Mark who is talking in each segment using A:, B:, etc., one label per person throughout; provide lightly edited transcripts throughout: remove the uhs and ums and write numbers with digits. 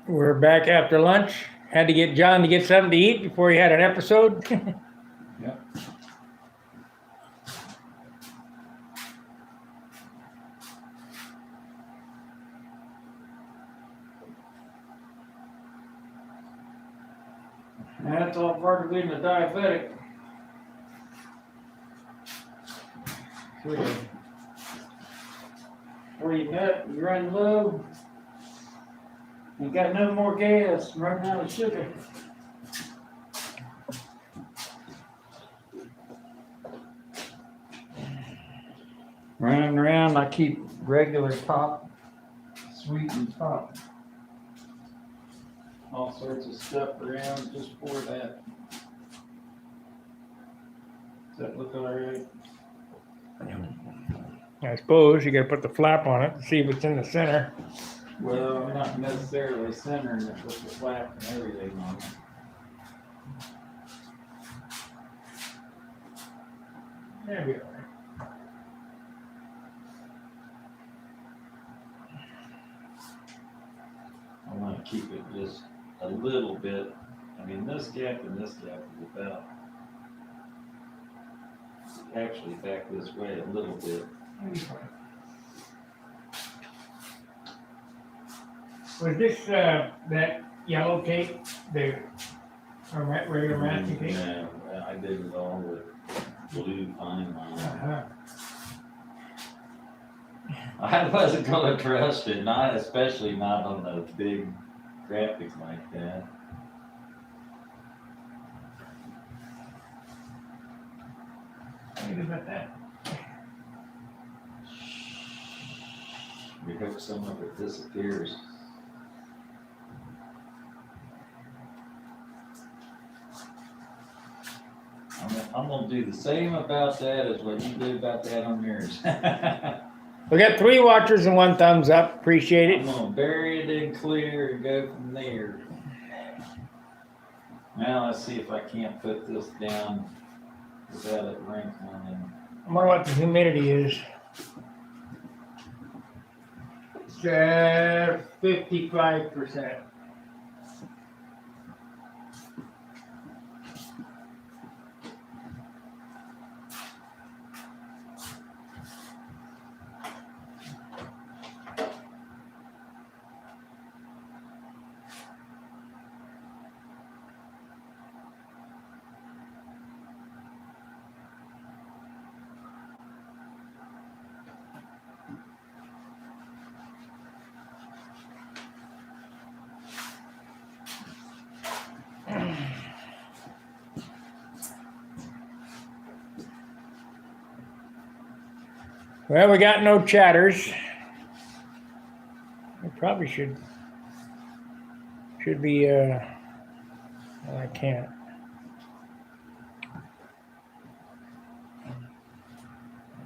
A: We're back after lunch. Had to get John to get something to eat before he had an episode.
B: Yep.
A: That's all part of being a diabetic. Where you got, you run low. You got no more gas, running out of sugar. Running around, I keep regular pop, sweetened pop. All sorts of stuff around just for that. Does that look all right? I suppose you gotta put the flap on it to see if it's in the center.
B: Well, I'm not necessarily centering it with the flap and everything on it.
A: There we are.
B: I want to keep it just a little bit. I mean, this gap and this gap is about, actually back this way a little bit.
A: Was this that yellow tape, the regular masking tape?
B: No, I did it all with blue fine line. I wasn't gonna trust it, especially not on those big graphics like that.
A: Think about that.
B: We hope some of it disappears. I'm gonna do the same about that as what you did about that on yours.
A: We got 3 watchers and 1 thumbs up. Appreciate it.
B: I'm gonna bury it in clear and go from there. Now let's see if I can't put this down without it wrinkling.
A: I wonder what the humidity is. It's 55%. Well, we got no chatters. I probably should be, well, I can't. I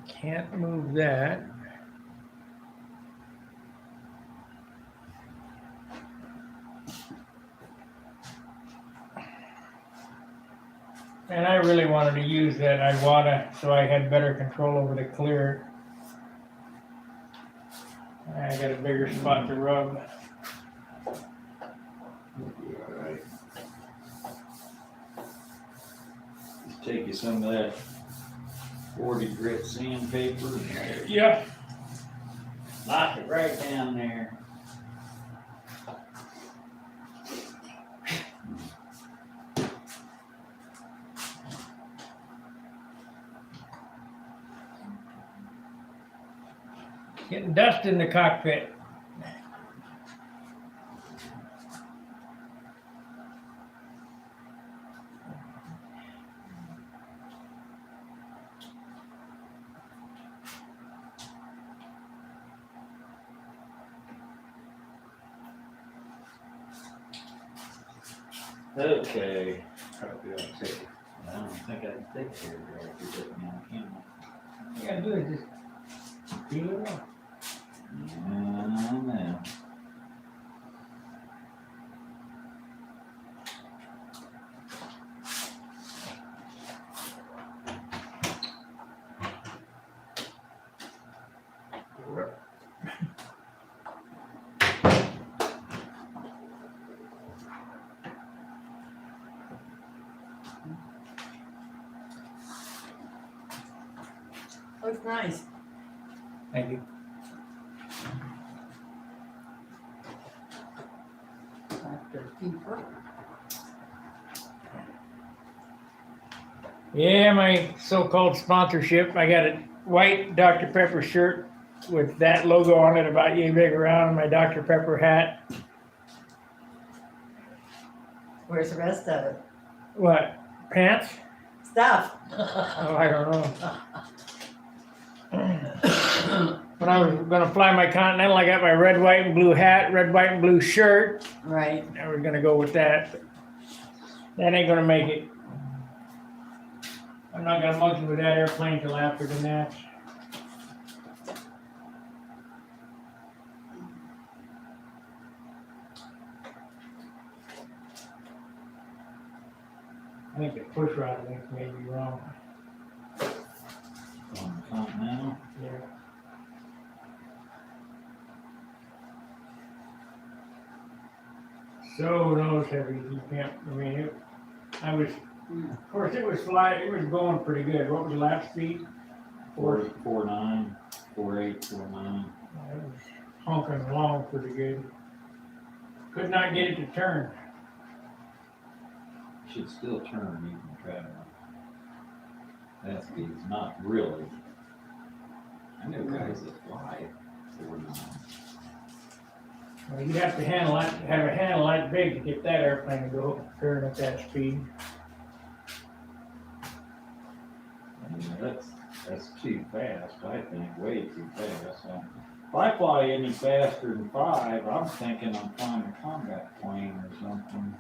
A: can't move that. And I really wanted to use that Iwata so I had better control over the clear. I got a bigger spot to rub.
B: Alright. Just take you some of that 40 grit sandpaper.
A: Yeah.
B: Lock it right down there.
A: Getting dust in the cockpit.
B: Okay. Probably ought to take it. I don't think I can take care of it if you put me on camera.
A: All you gotta do is just peel it off.
B: No.
C: Looks nice.
A: Thank you.
C: Dr. Keeper.
A: Yeah, my so-called sponsorship. I got a white Dr. Pepper shirt with that logo on it about yay big around, and my Dr. Pepper hat.
C: Where's the rest of it?
A: What? Pants?
C: Stuff.
A: Oh, I don't know. When I was gonna fly my Continental, I got my red, white, and blue hat, red, white, and blue shirt.
C: Right.
A: I was gonna go with that, but that ain't gonna make it. I'm not gonna monkey with that airplane till after the match. I think the push rod links may be wrong.
B: On the Continental.
A: Yeah. So nose heavy, you can't, I mean, of course, it was going pretty good. What was the lap speed?
B: 4.49, 4.8, 4.9.
A: It was honking along pretty good. Could not get it to turn.
B: Should still turn even traveling. That speed's not really. I know guys that fly 4.9.
A: Well, you'd have to have a handle that big to get that airplane to go turn at that speed.
B: I mean, that's too fast, I think, way too fast. If I fly any faster than 5, I'm thinking I'm flying a combat plane or something.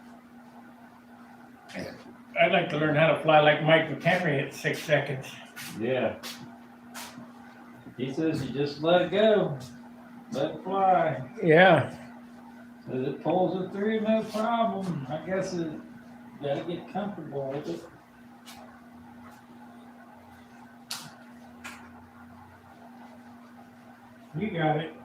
A: I'd like to learn how to fly like Mike McHenry at 6 seconds.
B: Yeah. He says you just let it go. Let it fly.
A: Yeah.
B: Says it pulls it through, no problem. I guess you gotta get comfortable with it.
A: You got it.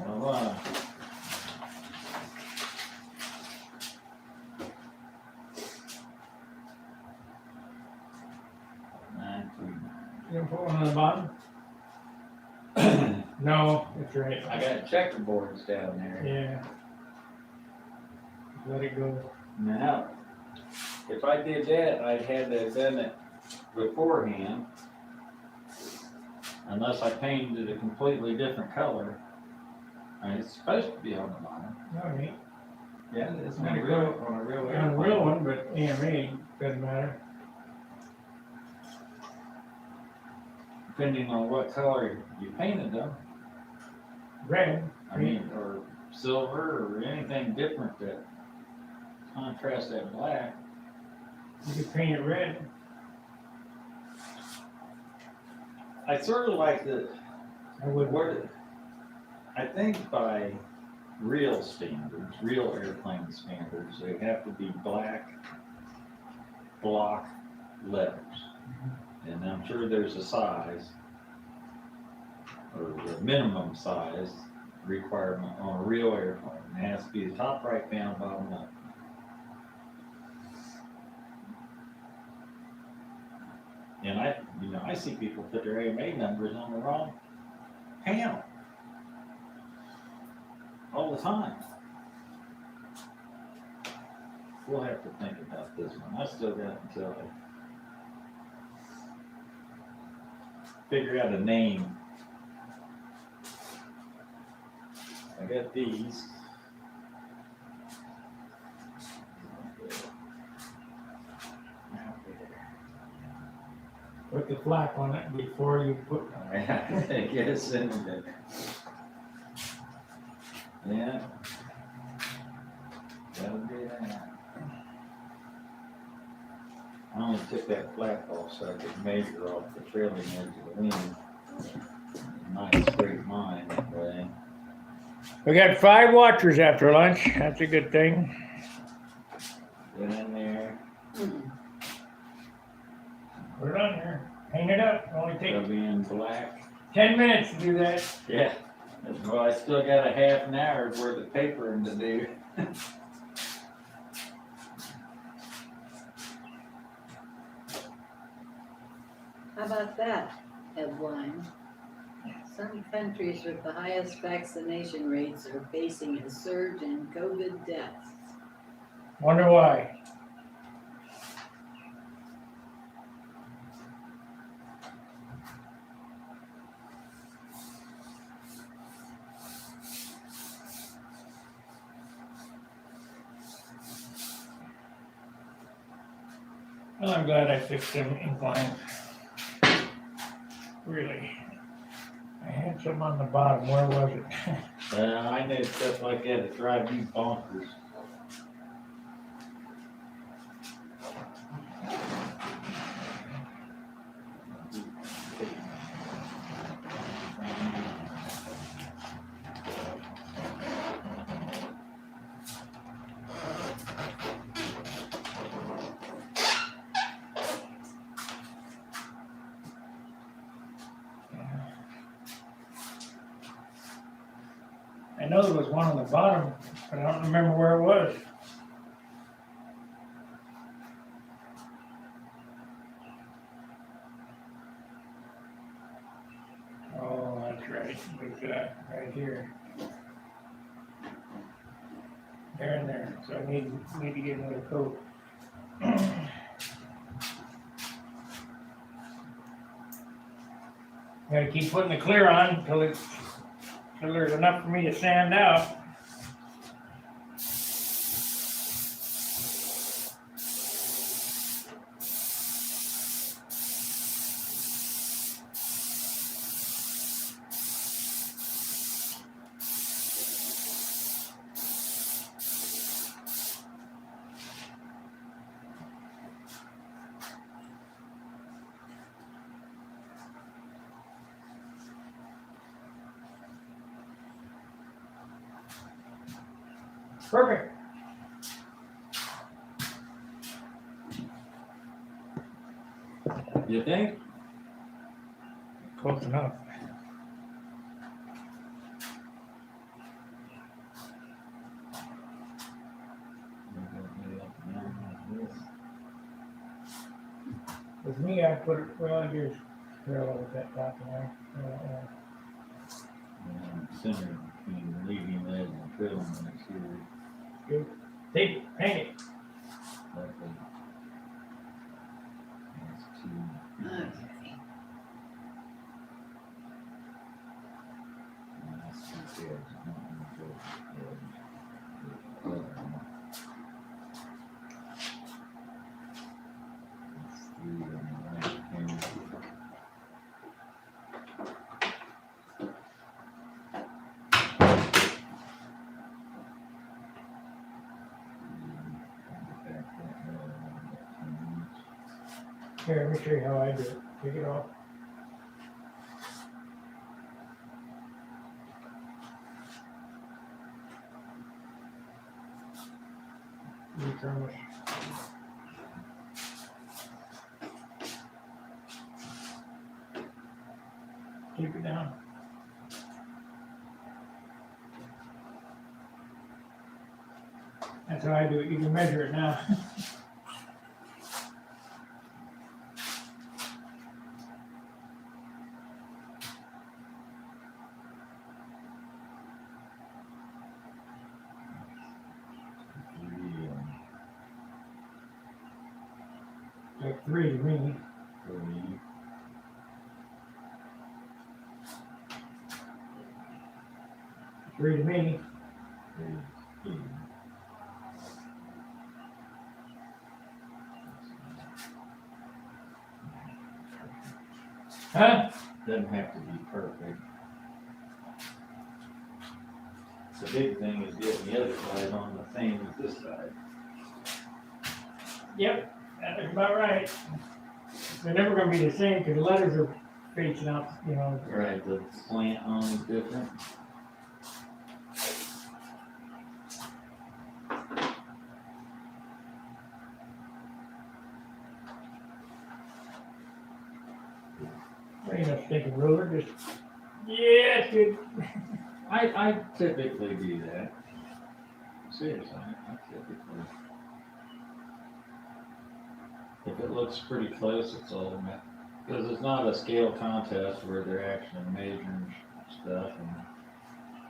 B: Well,
A: You gonna put one on the bottom? No, that's right.
B: I got checkerboards down there.
A: Yeah. Let it go.
B: Now, if I did that, I'd had to have done it beforehand. Unless I painted it a completely different color. I mean, it's supposed to be on the bottom.
A: No, it ain't.
B: Yeah, it's
A: On
B: on
A: a
B: a real
A: On a real one, but AMA doesn't matter.
B: Depending on what color you painted them.
A: Red.
B: I mean, or silver or anything different that contrasts that black.
A: You could paint it red.
B: I sort of like
A: I would.
B: I think by real standards, real airplane standards, they have to be black block letters. And I'm sure there's a size, or the minimum size requirement on a real airplane. It has to be the top right down, bottom left. And I see people put their AMA numbers on the wrong panel all the time. We'll have to think about this one. I still got until I figure out a name. I got these.
A: Put the flap on it before you put.
B: I guess in there. Yeah. That'll be that. I only took that flap off so I could measure off the trailing edge of the wing. Nice straight line that way.
A: We got 5 watchers after lunch. That's a good thing.
B: Get in there.
A: Put it on there. Hang it up. Only
B: It'll
A: take
B: be in black.
A: 10 minutes to do that.
B: Yeah. Well, I still got a half an hour's worth of papering to do.
D: about that headline? Some countries with the highest vaccination rates are facing a surge in COVID deaths.
A: Wonder why? Well, I'm glad I fixed them inclines. Really. I had some on the bottom. Where was it?
B: I know stuff like that that drive me bonkers.
A: I know there was one on the bottom, but I don't remember where it was. Oh, that's right. We've got right here. There and there. So I need to get another coat. Gotta keep putting the clear on until there's enough for me to sand out. Perfect.
B: You think?
A: Close enough. With me, I put it, well, here's parallel with that top line.
B: Center between the leading edge and trim next year.
A: Good. Take it, hang it.
B: Likely. That's two.
D: Okay.
B: That's two pairs, not one pairs. That's three on the right hand.
A: Here, let me show you how I do it. Take it off. Return it. Keep it down. That's how I do it. You can measure it now. Like 3 to me. 3 to me. Huh?
B: Doesn't have to be perfect. The big thing is getting the other side on the same as this side.
A: Yep, that's about right. They're never gonna be the same because the letters are facing out, you know.
B: Right, the slant on is different.
A: Ain't no stinking ruler, just, yeah, it's good.
B: I typically do that. Seriously, I typically. If it looks pretty close, it's all Because it's not a scale contest where they're actually measuring stuff and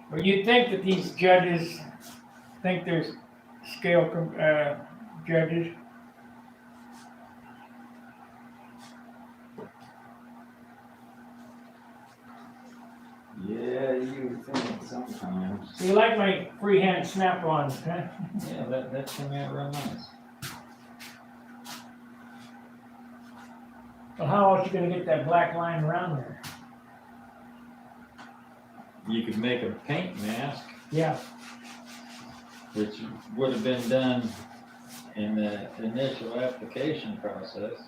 A: Well, you'd think that these judges think there's scale, judges.
B: yeah, you would think sometimes.
A: You like my freehand snap-ons, huh?
B: Yeah, that came out real nice.
A: Well, how else you gonna get that black line around there?
B: You could make a paint mask,
A: Yeah,
B: which would have been done in the initial application process.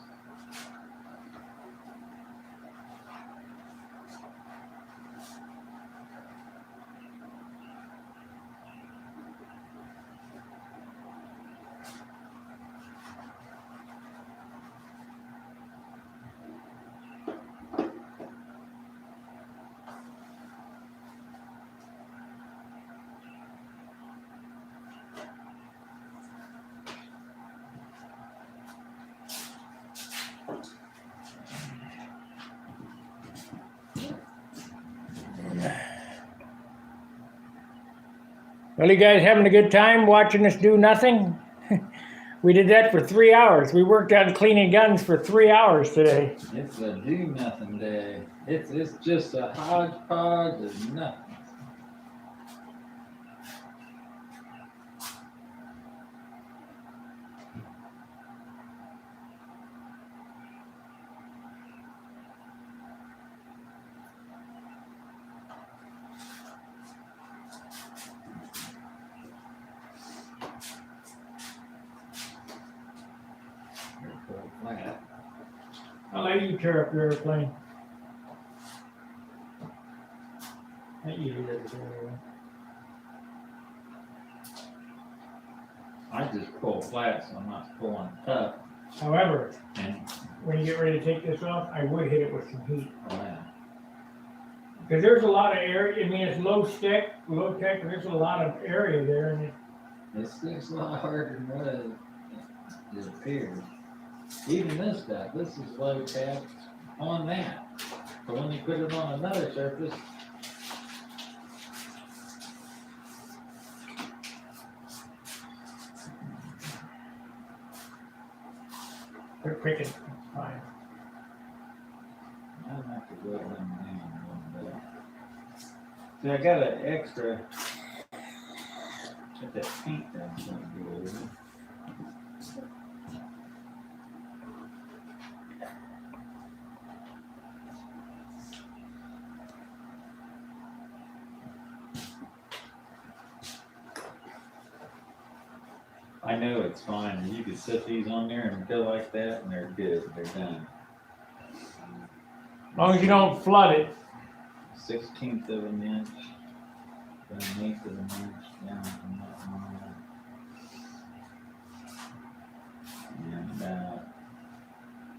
A: well, you guys having a good time watching us do nothing? We did that for 3 hours. We worked on cleaning guns for 3 hours today.
B: It's a do nothing day. It's just a hodgepodge of nothing. Flat.
A: I'll let you tear up your airplane. That usually does it anyway.
B: I just pull flat, so I'm not pulling tough.
A: However,
B: And
A: when you get ready to take this off, I would hit it with some heat.
B: yeah.
A: Because there's a lot of area, I mean, it's low tech, but there's a lot of area there, and
B: It's a lot harder than what it appears. Even this stuff, this is low tech on that. But when you put it on another surface,
A: they're picking fine.
B: I have to go them down a little bit. See, I got an extra. Got that paint that's gonna go over. I know it's fine. You could set these on there and go like that, and they're good. They're done.
A: As long as you don't flood it.
B: 1/16 of an inch, then 1/8 of an inch down from that line. And about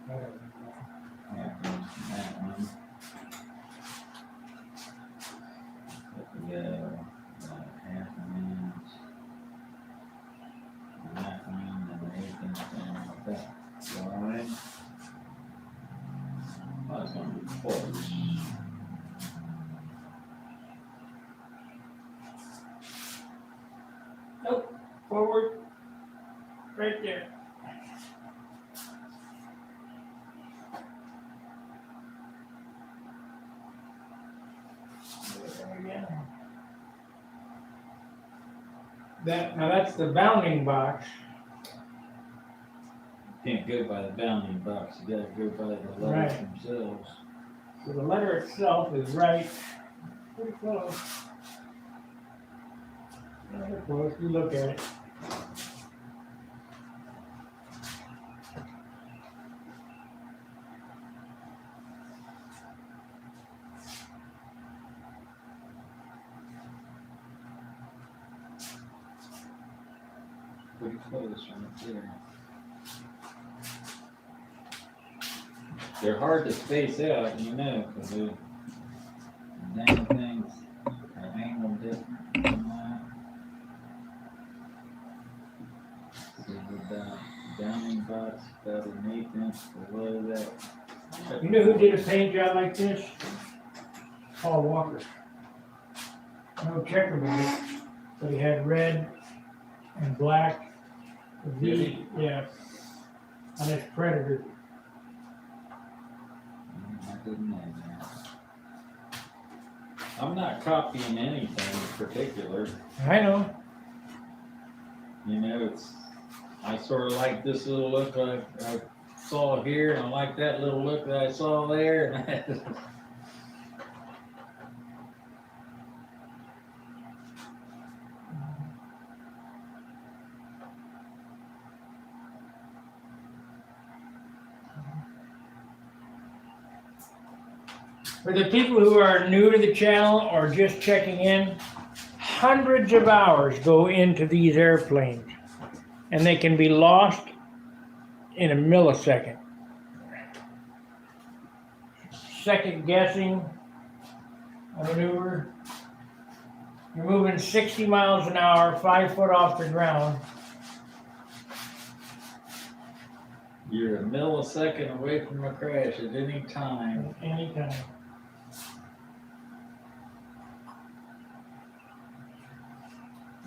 B: half inch from that one. Let me go about half an inch. And that one, and 1/8 inch down like that. Line. Oh, it's gonna be close.
A: Nope, forward, right there. There again. Now that's the bounding box.
B: Can't go by the bounding box, you gotta go by the letters
A: Right.
B: themselves.
A: So the letter itself is right, pretty close. Pretty close, you look at it.
B: Pretty close right there. They're hard to space out, you know, because the dang things are angled different than that. So the bounding box about an 1/8 inch below that
A: You know who did a paint job like this? Paul Walker. No checkerboard, but he had red and black.
B: Did he?
A: Yeah. On his Predator.
B: I didn't know that. I'm not copying anything in particular.
A: I know.
B: You know, I sort of like this little look I saw here, and I like that little look that I saw there. And
A: For the people who are new to the channel or just checking in, hundreds of hours go into these airplanes, and they can be lost in a millisecond. Second guessing a maneuver. You're moving 60 miles an hour, 5 foot off the ground.
B: you're a millisecond away from a crash at any time.
A: Anytime.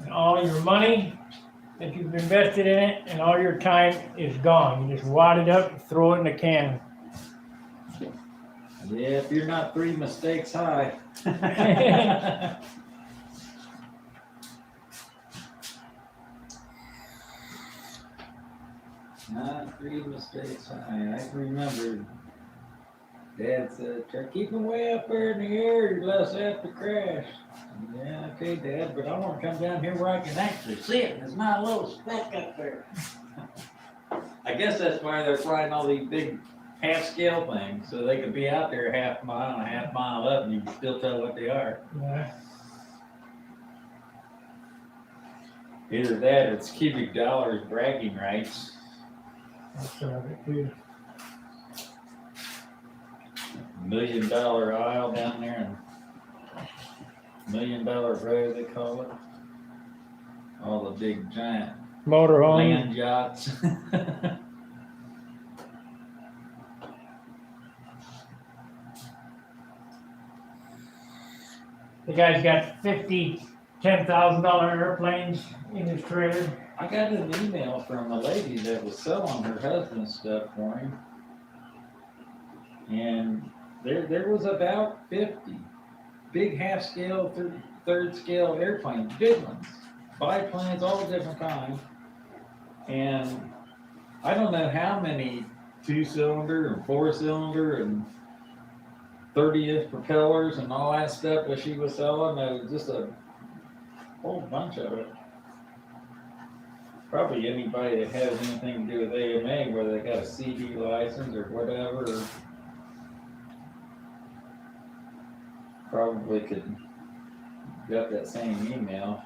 A: And all your money that you've invested in it and all your time is gone. You just wad it up and throw it in the can.
B: Yeah, if you're not 3 mistakes high. Not 3 mistakes high. I remember Dad said, try keeping way up there in the air, you're less apt to crash. Yeah, okay, Dad, but I want to come down here where I can actually see it, and there's not a little speck up there. I guess that's why they're flying all these big half-scale things, so they can be out there half a mile and a half mile up, and you can still tell what they are.
A: Yeah.
B: Either that or it's cubic dollars bragging rights.
A: That's some of it too.
B: $1 million aisle down there, and $1 million road they call it. All the big giant
A: Motorhome.
B: land yachts.
A: The guy's got 50 $10,000 airplanes in his trailer.
B: I got an email from a lady that was selling her husband's stuff for him. And there was about 50 big half-scale, third-scale airplanes, big ones, biplanes, all different kinds. And I don't know how many 2-cylinder and 4-cylinder and 30th propellers and all that stuff that she was selling. It was just a whole bunch of it. Probably anybody that has anything to do with AMA, whether they got a CD license or whatever, probably could got that same email.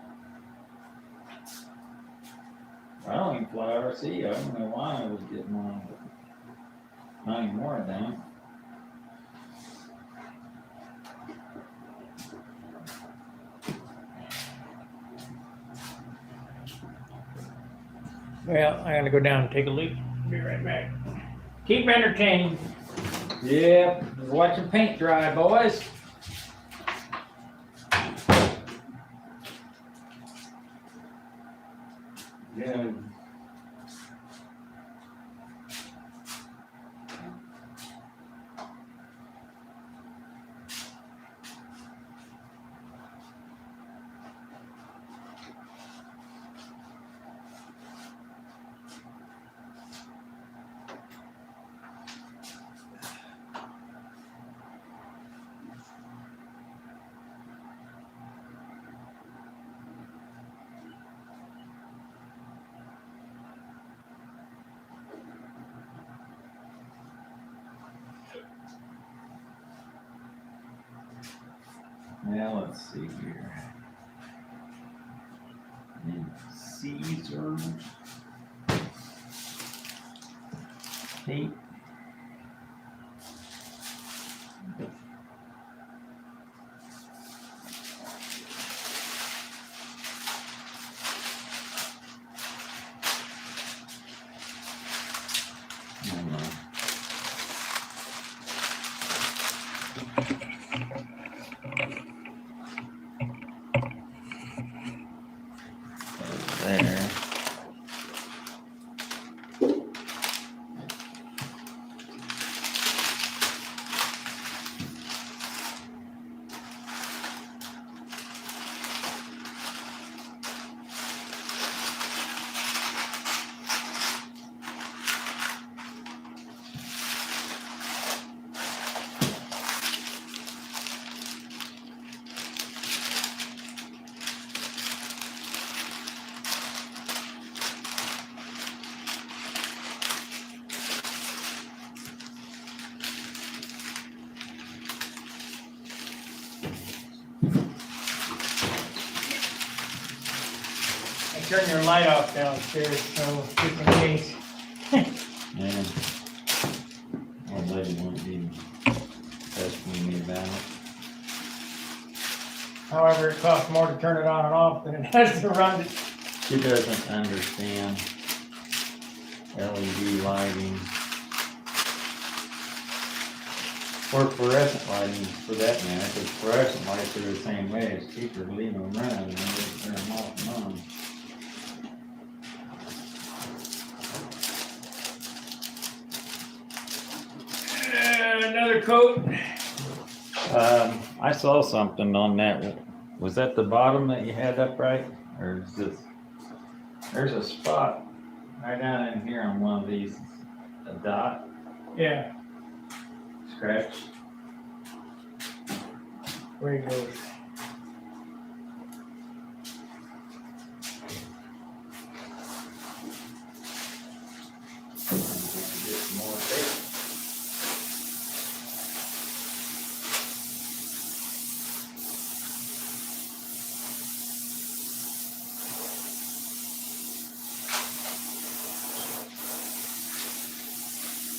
B: I don't even fly RC. I don't know why I was getting one, but not anymore I don't.
A: Well, I gotta go down and take a leak. Be right back. Keep entertained.
B: Yeah, watching paint dry, boys. Yeah. Now let's see here. Caesar. Tape.
A: turn your light off downstairs, so just in case.
B: And old lady won't be asking me about it.
A: However, it costs more to turn it on and off than it has to run it.
B: She doesn't understand LED lighting. Or fluorescent lighting for that matter, because fluorescent lights are the same way. It's cheaper to leave them running than to turn them off and on.
A: Another coat.
B: I saw something on that. Was that the bottom that you had up right? Or is this? There's a spot right down in here on one of these, a dot,
A: Yeah,
B: scratch.
A: where he goes.
B: Get some more tape.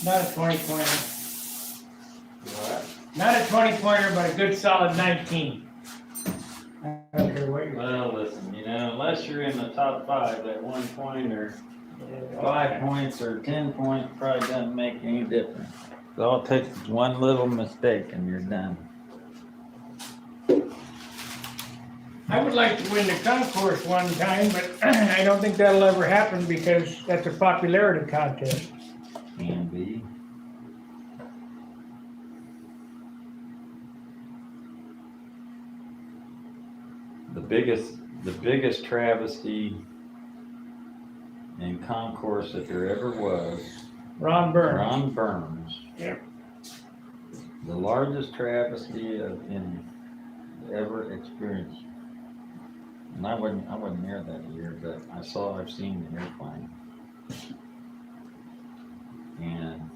A: Not a 20 pointer.
B: What?
A: Not a 20 pointer, but a good solid 19. I don't care what you're.
B: Well, listen, unless you're in the top 5, that 1 point or 5 points or 10 points probably doesn't make any difference. All it takes is one little mistake and you're done.
A: I would like to win the concourse one time, but I don't think that'll ever happen because that's a popularity contest.
B: Can be. The biggest travesty in concourse that there ever was,
A: Ron Burns.
B: Ron Burns.
A: Yep.
B: The largest travesty in ever experienced. And I wasn't there that year, but I've seen the airplane. And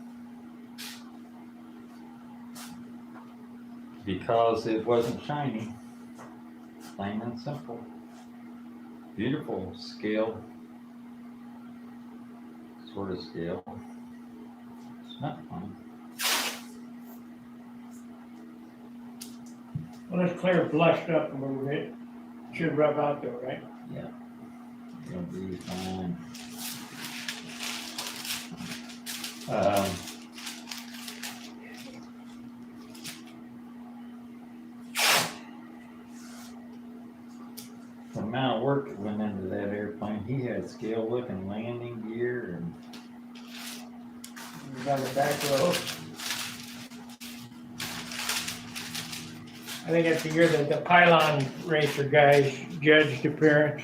B: because it wasn't shiny, plain and simple. Beautiful scale, sort of scale. It's not fun.
A: Well, this clear blushed up a little bit. Should rub out though, right?
B: It'll be fine. The amount of work that went into that airplane, he had scale looking landing gear and
A: You got the back row. I think that's the year that the pylon racer guys judged appearance.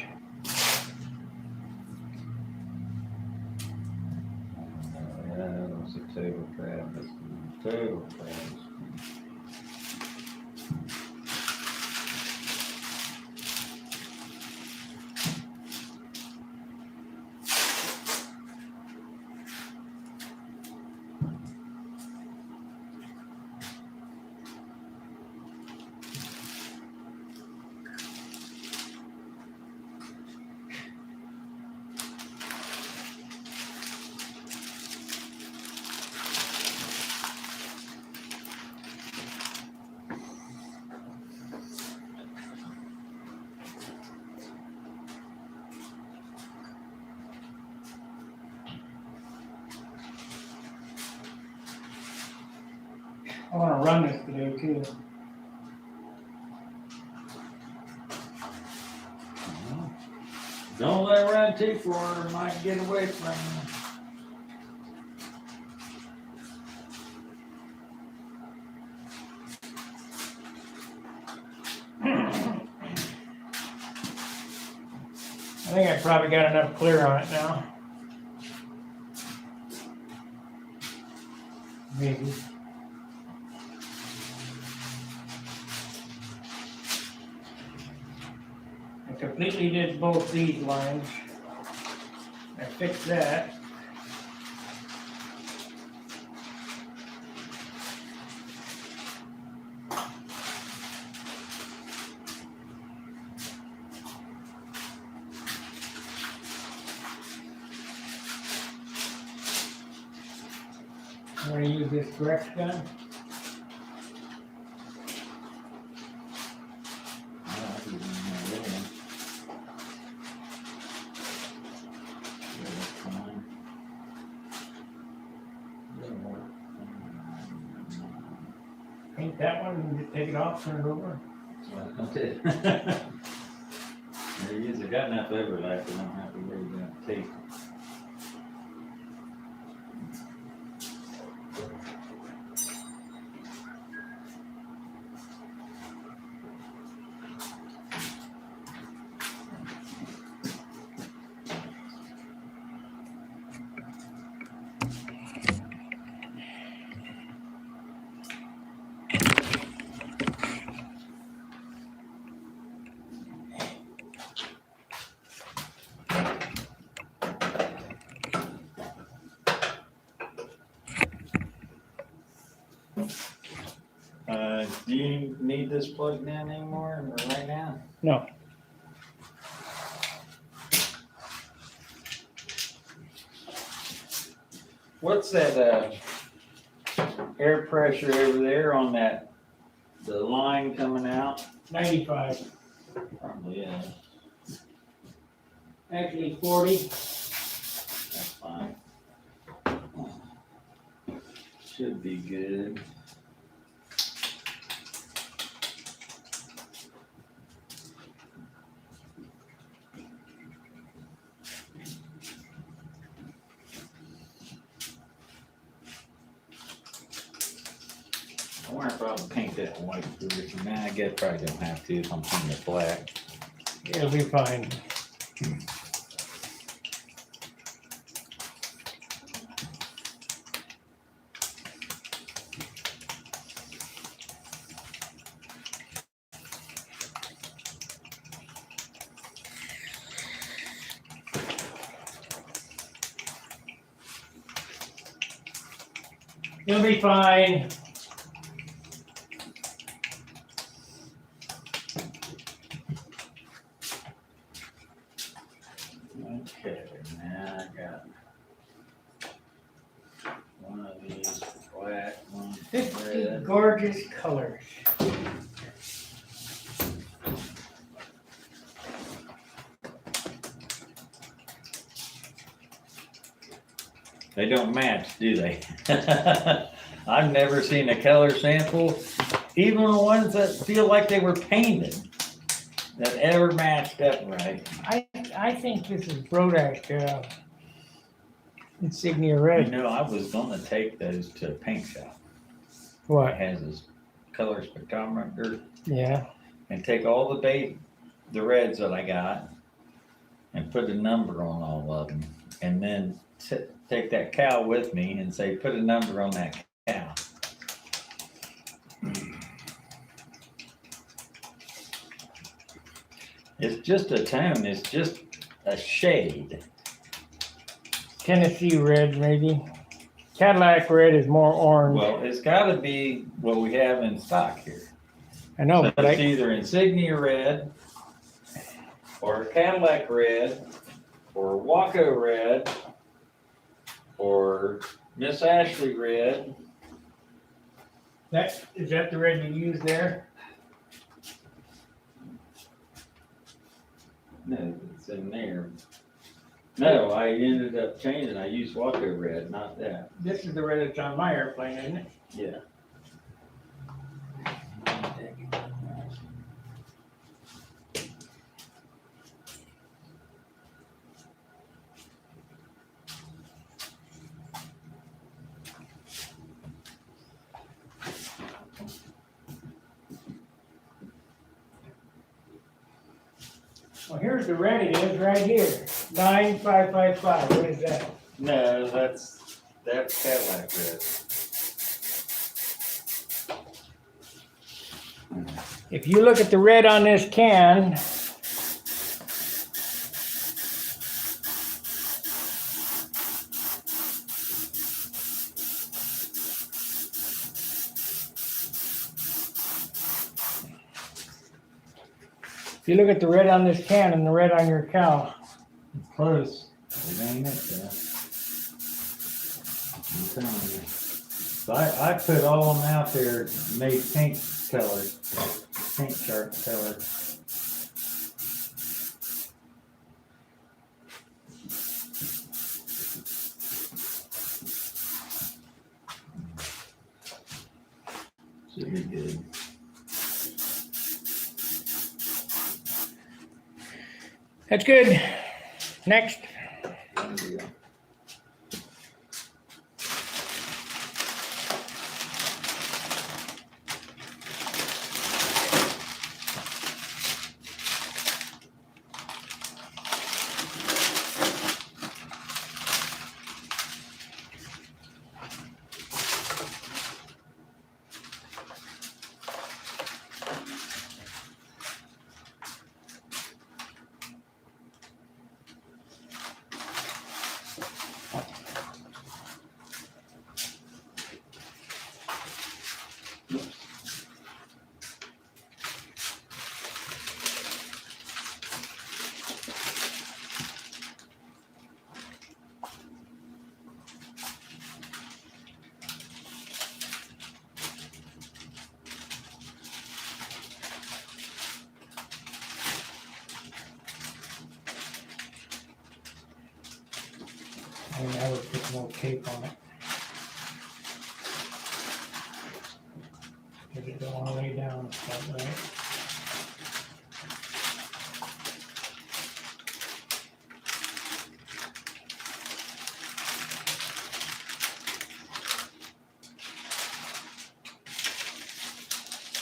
B: that was a total travesty. Total travesty.
A: I wanna run this today too.
B: Don't let it run too far, it might get away from
A: I think I probably got enough clear on it now. Maybe. I completely did both these lines. I fixed that. gonna use this Rex gun. Paint that one and just take it off, turn it over.
B: Okay. There is, I got enough overlap, I don't have to worry about tape. Do you need this plugged in anymore right now?
A: No,
B: What's that, air pressure over there on that, the line coming out?
A: 95.
B: Probably, yeah,
A: Actually 40.
B: that's fine. Should be good. I wonder if I'll paint that white first. Nah, I guess probably don't have to if I'm painting it black.
A: It'll be fine. You'll be fine.
B: Okay, now I got one of these black, one
A: 50
B: red.
A: gorgeous colors.
B: They don't match, do they? I've never seen a color sample, even the ones that feel like they were painted, that ever matched up right.
A: I think this is Brodak insignia
B: You
A: red.
B: know, I was gonna take those to a paint shop. It
A: What?
B: has this color spectrometer
A: Yeah.
B: and take all the reds that I got and put a number on all of them. And then take that cow with me and say, put a number on that cow. It's just a tone, it's just a shade.
A: Tennessee red, maybe. Cadillac red is more orange.
B: Well, it's gotta be what we have in stock here.
A: I know,
B: So
A: but
B: it's either insignia red, or Cadillac red, or Waco red, or Miss Ashley red.
A: is that the red you use there?
B: No, it's in there. No, I ended up changing. I used Waco red, not that.
A: This is the red that's on my airplane, isn't it?
B: Yeah.
A: Well, here's the red it is right here. 9555. What is that?
B: No, that's Cadillac red.
A: If you look at the red on this can, if you look at the red on this can and the red on your cow,
B: Close. It ain't it, though. I'm telling you. So I put all of them out there, made pink colors, pink sharp colors. Should be good.
A: That's good. Next.
B: There we go.
A: I would put more tape on it. Because it don't want to lay down, right?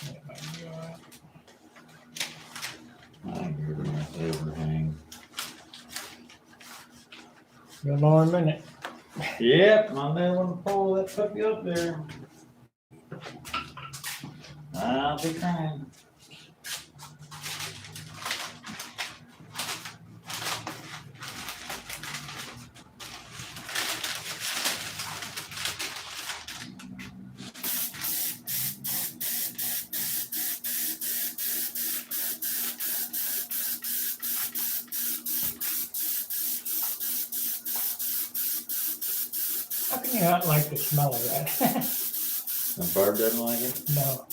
A: That might be all right.
B: I agree with that overhang.
A: You'll know in a minute.
B: Yep, my new one pull that puppy up there. I'll be crying.
A: How can you not like the smell of that?
B: And Barb doesn't like it?
A: No.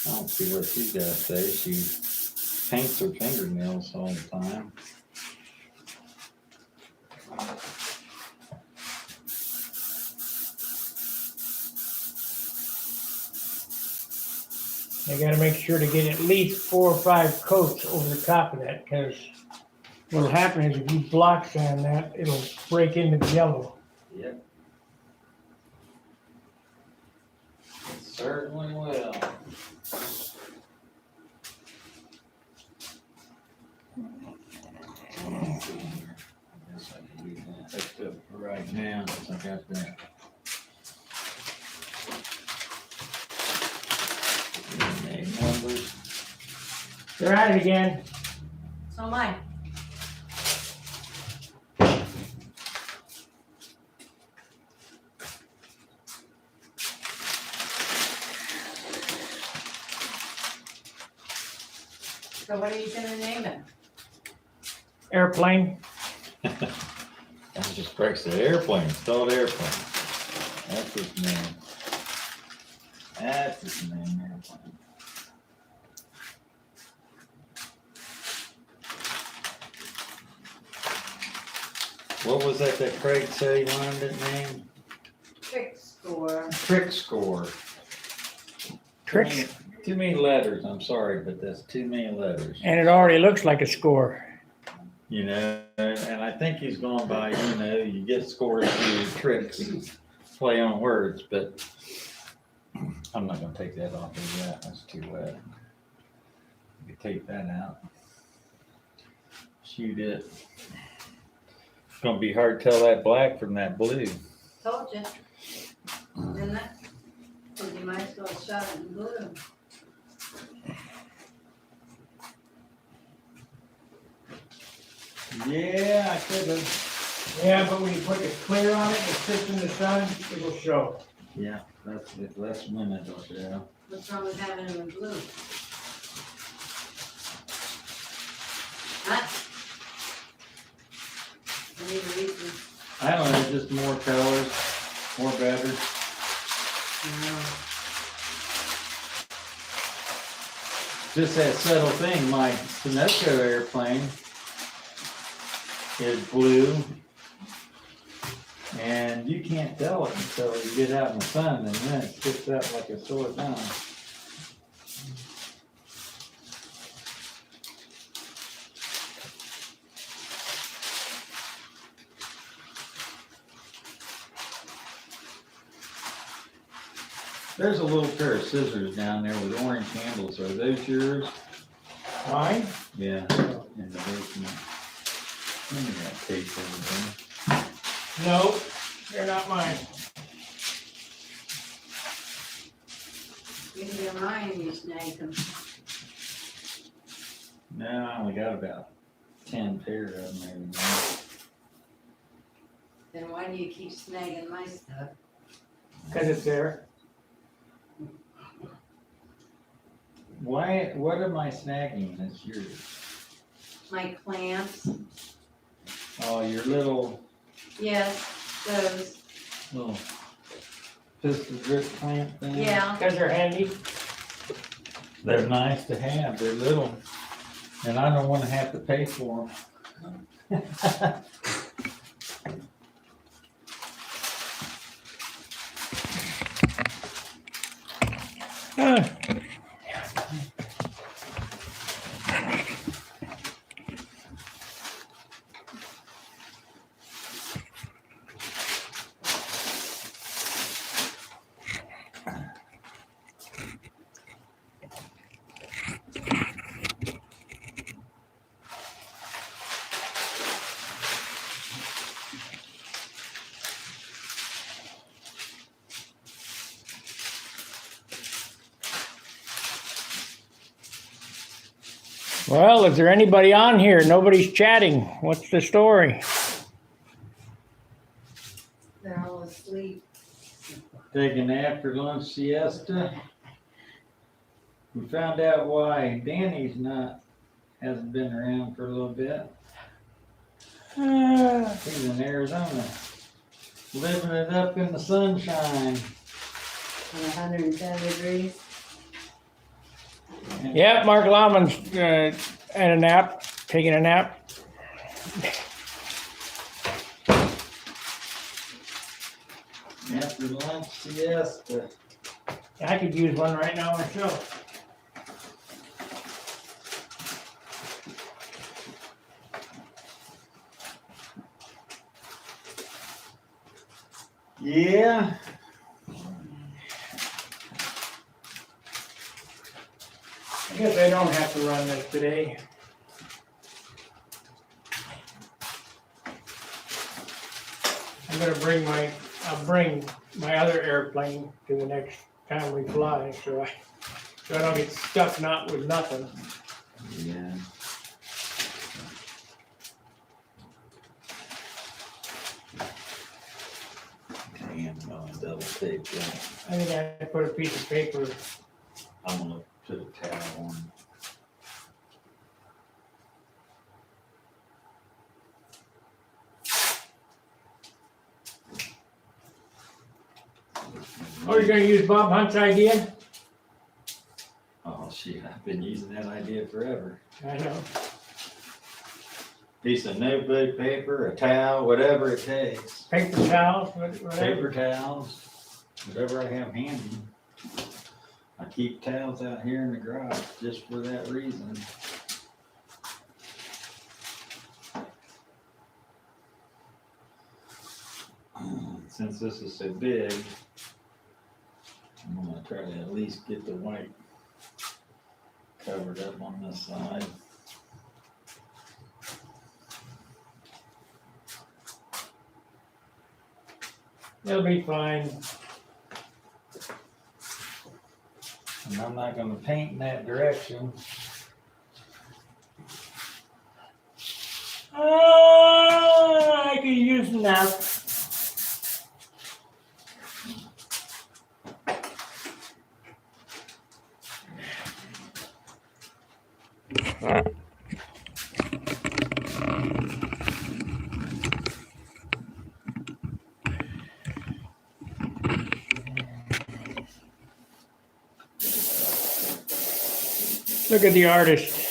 B: I don't see what she's got to say. She paints her fingernails all the time.
A: They gotta make sure to get at least 4 or 5 coats over the top of that, because what'll happen is if you block sand that, it'll break into the yellow.
B: Yep. It certainly will. I guess I can do that. That's good for right now, since I got that. Name numbers.
A: They're at it again.
C: So am I. So what are you gonna name it?
A: Airplane.
B: That just breaks the airplane, stalled airplane. That's his name. That's his name, airplane. What was that Craig said he wanted it named?
C: Trick score.
B: Trick score.
A: Tricks.
B: Too many letters, I'm sorry, but that's too many letters.
A: And it already looks like a score.
B: You know, and I think he's going by, you know, you get scores through tricks, play on words, but I'm not gonna take that off of that, that's too wet. You can take that out. Shoot it. It's gonna be hard to tell that black from that blue.
D: Told you. Didn't I? Said you might as well shot it in blue.
B: Yeah, I could have.
A: Yeah, but when you put the clear on it, it sits in the sun, it'll show.
B: Yeah, that's it, less minute up there.
D: What's wrong with having them in blue? Huh? Any reason?
B: I don't know, just more colors. or better. Just that subtle thing, my Sunoco airplane is blue, and you can't tell it until you get out in the sun, and then it sticks up like a sore thumb. There's a little pair of scissors down there with orange handles. Are those yours?
A: Mine?
B: Yeah, in the basement. Let me that tape over there.
A: No, they're not mine.
D: Maybe they're mine, you snagged them.
B: No, I only got about 10 pair of them maybe.
D: Then why do you keep snagging my stuff?
A: Because it's there.
B: Why, what am I snagging that's yours?
D: My clamps,
B: Oh, your little
D: those,
B: pistol grip clamp thing?
D: yeah.
A: Because they're handy.
B: They're nice to have, they're little, and I don't wanna have to pay for them.
A: Well, is there anybody on here? Nobody's chatting. What's the story?
D: They're all asleep.
B: Taking after lunch siesta. We found out why Danny's hasn't been around for a little bit. He's in Arizona, living it up in the sunshine.
D: On 110 degrees.
A: Yep, Mark Lauman's at a nap, taking a nap.
B: After lunch siesta.
A: I could use one right now myself.
B: Yeah.
A: I guess I don't have to run this today. I'll bring my other airplane to the next time we fly, so I don't get stuck not with nothing.
B: Yeah. Damn, going double tape that.
A: I think I put a piece of paper.
B: I'm gonna put a towel on.
A: Oh, you're gonna use Bob Hunt's idea?
B: Oh, shit, I've been using that idea forever.
A: I know.
B: Piece of notebook paper, a towel, whatever it takes.
A: Paper towels, whatever.
B: Paper towels, whatever I have handy. I keep towels out here in the garage just for that reason. Since this is so big, I'm gonna try to at least get the white covered up on this side.
A: It'll be fine.
B: And I'm not gonna paint in that direction.
A: I could use a nap. Look at the artist.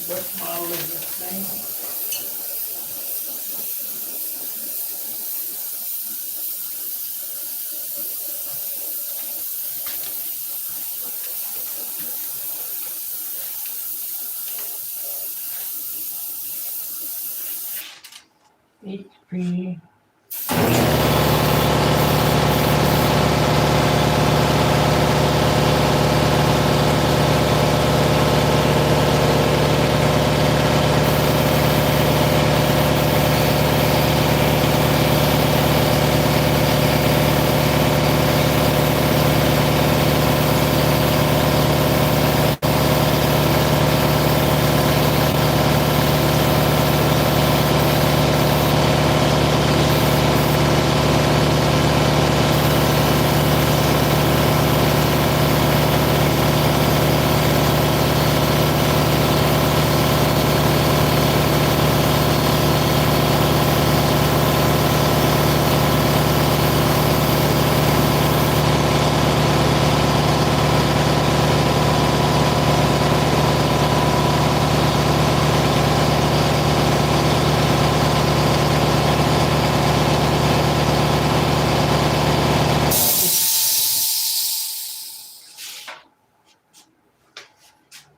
A: What model is this thing? HP.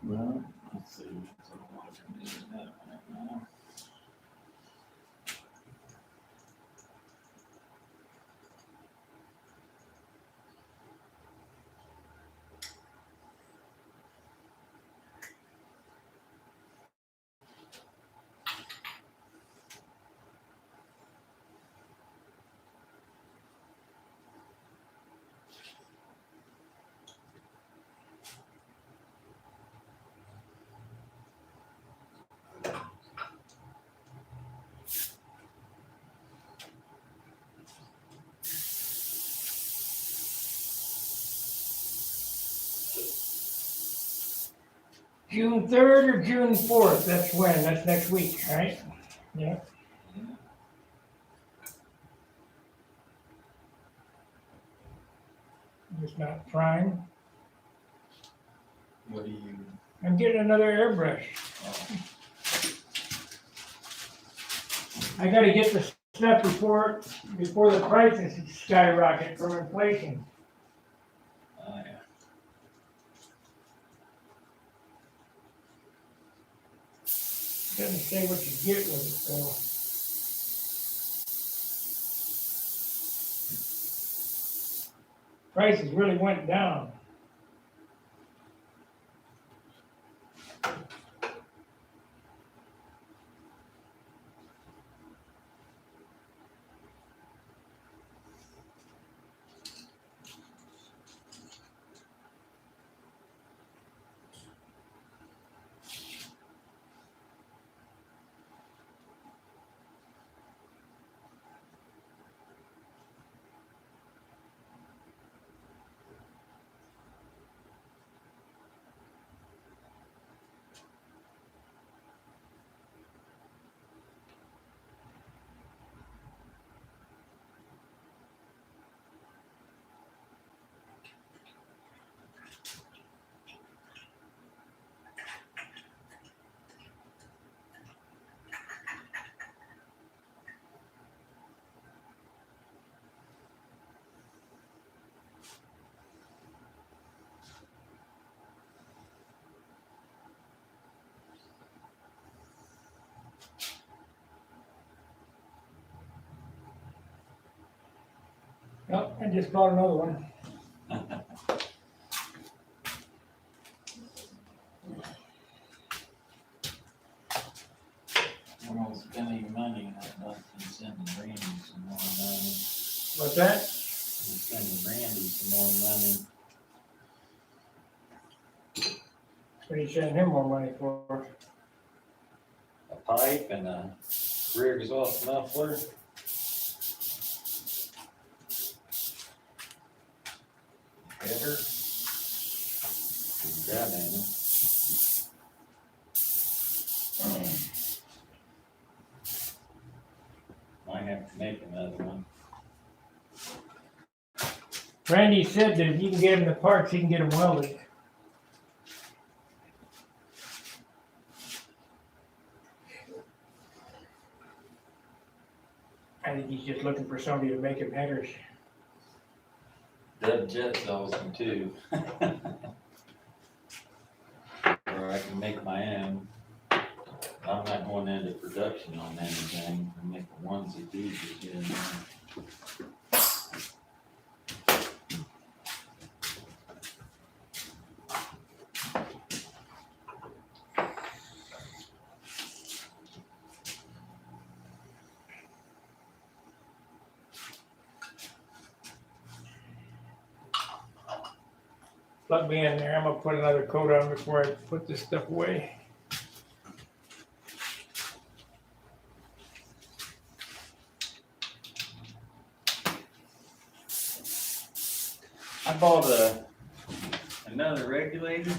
B: Well, let's see. So I can do that right now.
A: June 3rd or June 4th, that's when, that's next week, right? Yeah. It's not prime.
B: What do you?
A: I'm getting another airbrush. I gotta get the stuff before the prices skyrocket from inflation.
B: Oh, yeah.
A: Doesn't say what you get with it, though. Prices really went down. Oh, I just bought another one.
B: We're not spending money on nothing, sending Randy some more money.
A: What's that?
B: We're sending Randy some more money.
A: What are you sending him more money for?
B: A pipe and a rear exhaust muffler. Header. Yeah, man. Might have to make another one.
A: Randy said that if you can get him the parts, he can get them welded. I think he's just looking for somebody to make him headers.
B: Dub Jet sells them too. Or I can make my own. I'm not going into production on anything. I make the ones that do just, you know.
A: Plug me in there. I'm gonna put another coat on before I put this stuff away.
B: I bought another regulator.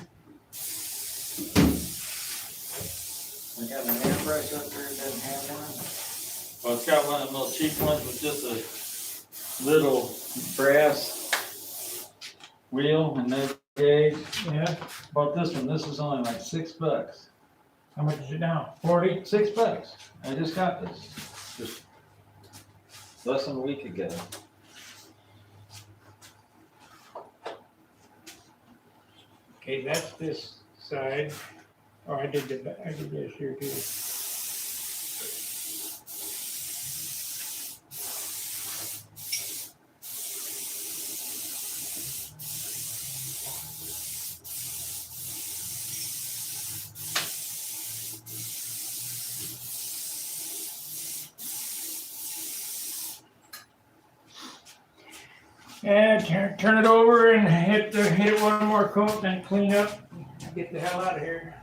B: We got an airbrush up there that doesn't have one. Well, it's got one of them little cheap ones with just a little brass wheel and no gauge.
A: Yeah.
B: Bought this one. This is only like $6.
A: How much is it now? 40?
B: $6. I just got this just less than a week ago.
A: Okay, that's this side. Oh, I did this here too. And turn it over and hit it one more coat, then clean up. Get the hell out of here.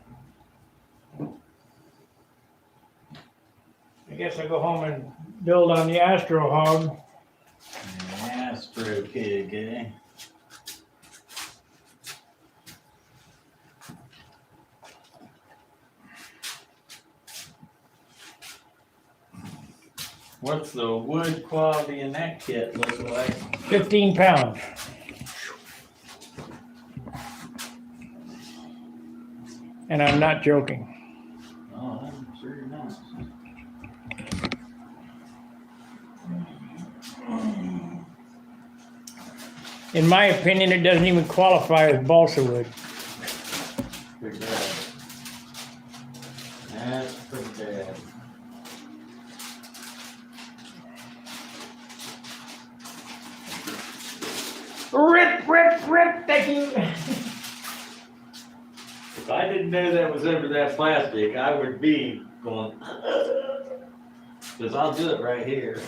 A: I guess I'll go home and build on the Astro Hog.
B: Astro pig, eh? What's the wood quality in that kit look like?
A: 15 pounds. And I'm not joking.
B: Oh, I'm sure you're not.
A: In my opinion, it doesn't even qualify as balsa wood.
B: Pretty bad. That's pretty bad.
A: Rip, thank you.
B: If I didn't know that was under that plastic, I would be going, because I'll do it right here.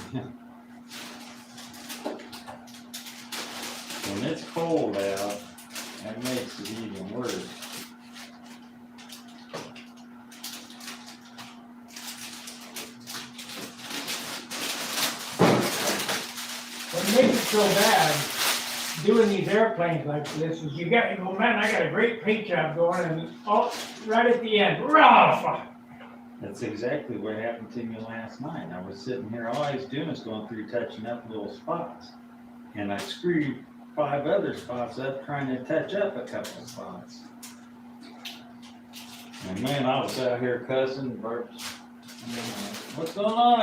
B: When it's cold out, that makes it even worse.
A: What makes it so bad doing these airplanes like this is you got, oh man, I got a great paint job going and right at the end, rough.
B: That's exactly what happened to me last night. I was sitting here, all I was doing is going through touching up little spots. And I screwed 5 other spots up trying to touch up a couple of spots. And man, I was out here cussing, burps. What's going on?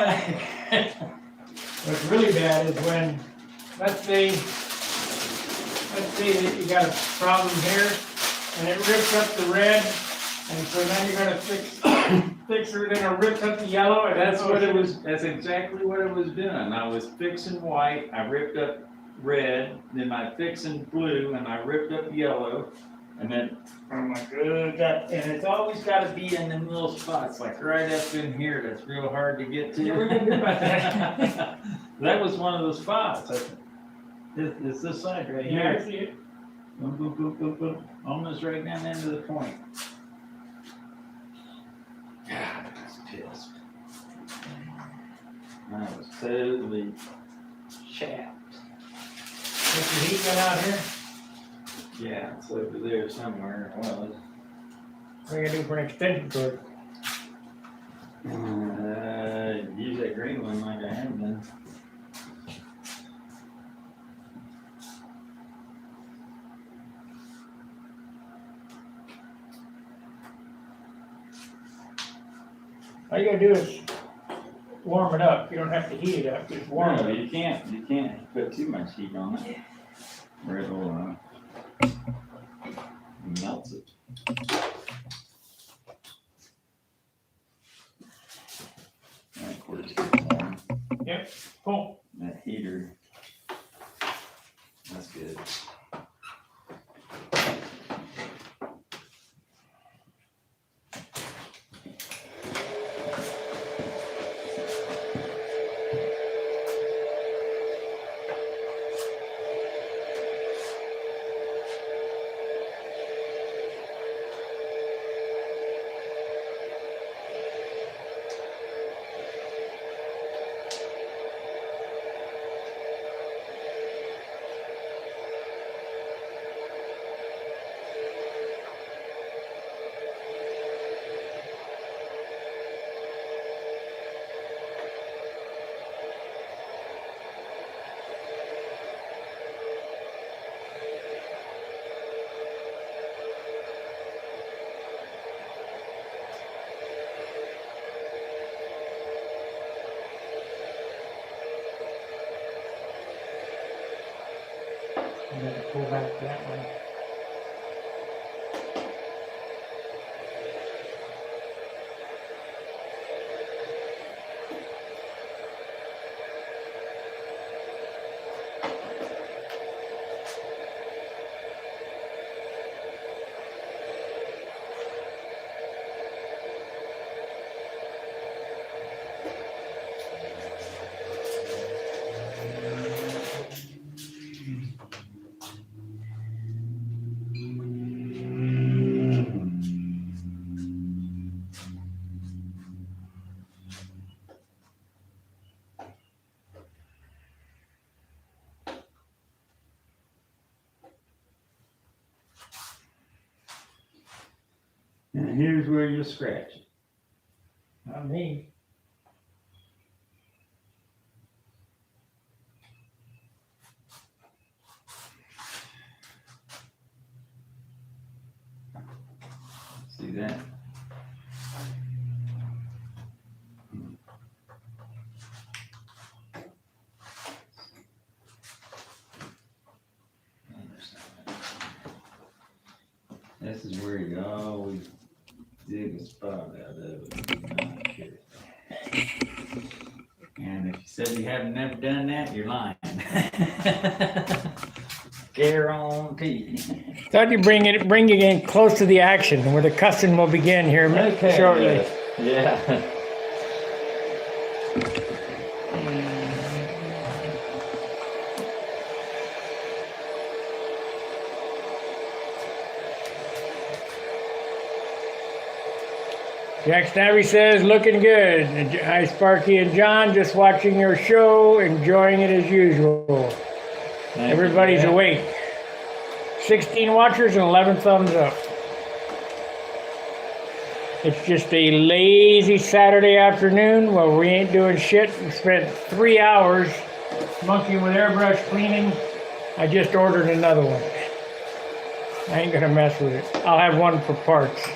A: What's really bad is when, let's say that you got a problem here and it rips up the red, and so then you're gonna fix it, and it rips up the yellow, and
B: That's what it was, that's exactly what it was doing. I was fixing white, I ripped up red, then I fixing blue, and I ripped up yellow, and then, I'm like, and it's always gotta be in them little spots, like right up in here, that's real hard to get to.
A: Yeah, we're gonna do about that.
B: That was one of those spots. It's this side right
A: Yeah, I
B: here.
A: see it.
B: Boom, boom, boom, boom, boom, almost right down the end of the point. God, I was pissed. I was totally chapped.
A: Is the heat gun out here?
B: Yeah, it's over there somewhere. It was.
A: What are you gonna do for an extension cord?
B: Use that green one like I have been.
A: All you gotta do is warm it up. You don't have to heat it up, just warm
B: No,
A: it.
B: you can't put too much heat on it. Or it'll, melts it. And of course, it's warm.
A: Cool.
B: That heater, that's good.
A: And then pull back that way.
B: And here's where you scratch it.
A: Not me.
B: See that? This is where you always dig a spot out of it. Said you have never done that, you're lying. Guarantee.
A: Thought you bring it in close to the action where the cussing will begin here shortly.
B: Yeah.
A: Jack Stabby says, looking good. Hi, Sparky and John, just watching your show, enjoying it as usual. Everybody's awake. 16 watchers and 11 thumbs up. It's just a lazy Saturday afternoon where we ain't doing shit. We spent 3 hours monkeying with airbrush cleaning. I just ordered another one. I ain't gonna mess with it. I'll have one for parts.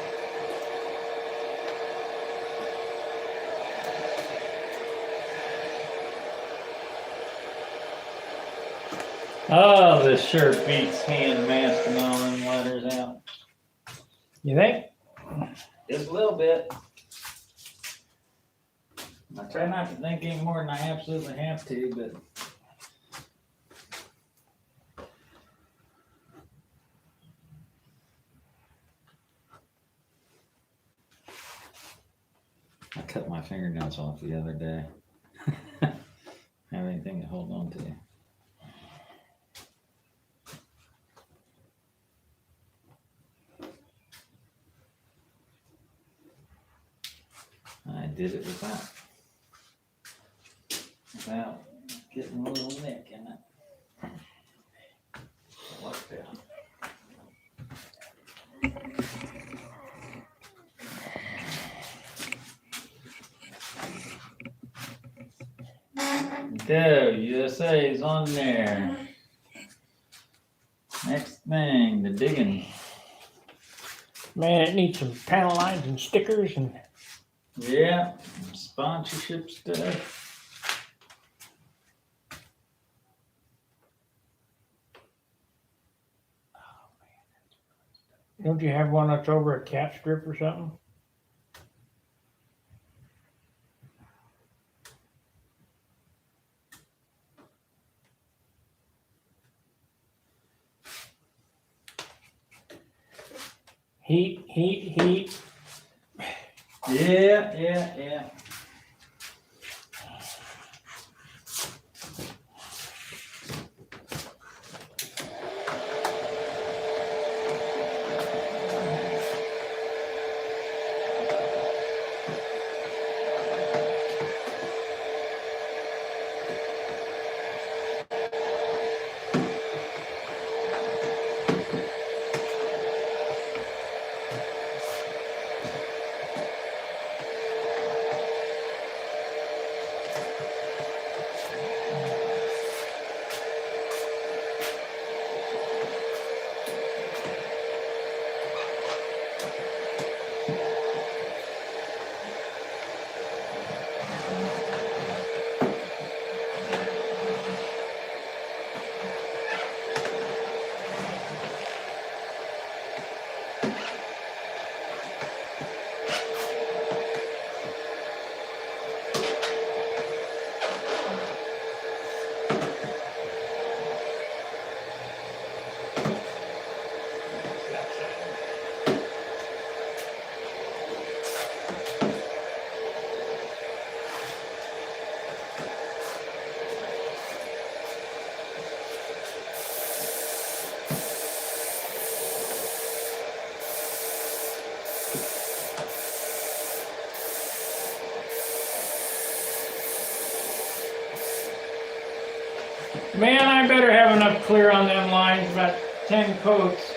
B: Oh, this sure beats hand masking all them letters out.
A: You think?
B: Just a little bit. I try not to think any more than I absolutely have to, but. I cut my fingernails off the other day. Have anything to hold on to. I did it without getting a little nick in it. Worked out. Go, USA is on there. Next thing, the digging.
A: Man, it needs some panel lines and stickers and
B: Yeah, sponsorship stuff.
A: don't you have one that's over a cat strip or something? Heat.
B: Yeah.
A: Man, I better have enough clear on them lines, about 10 coats.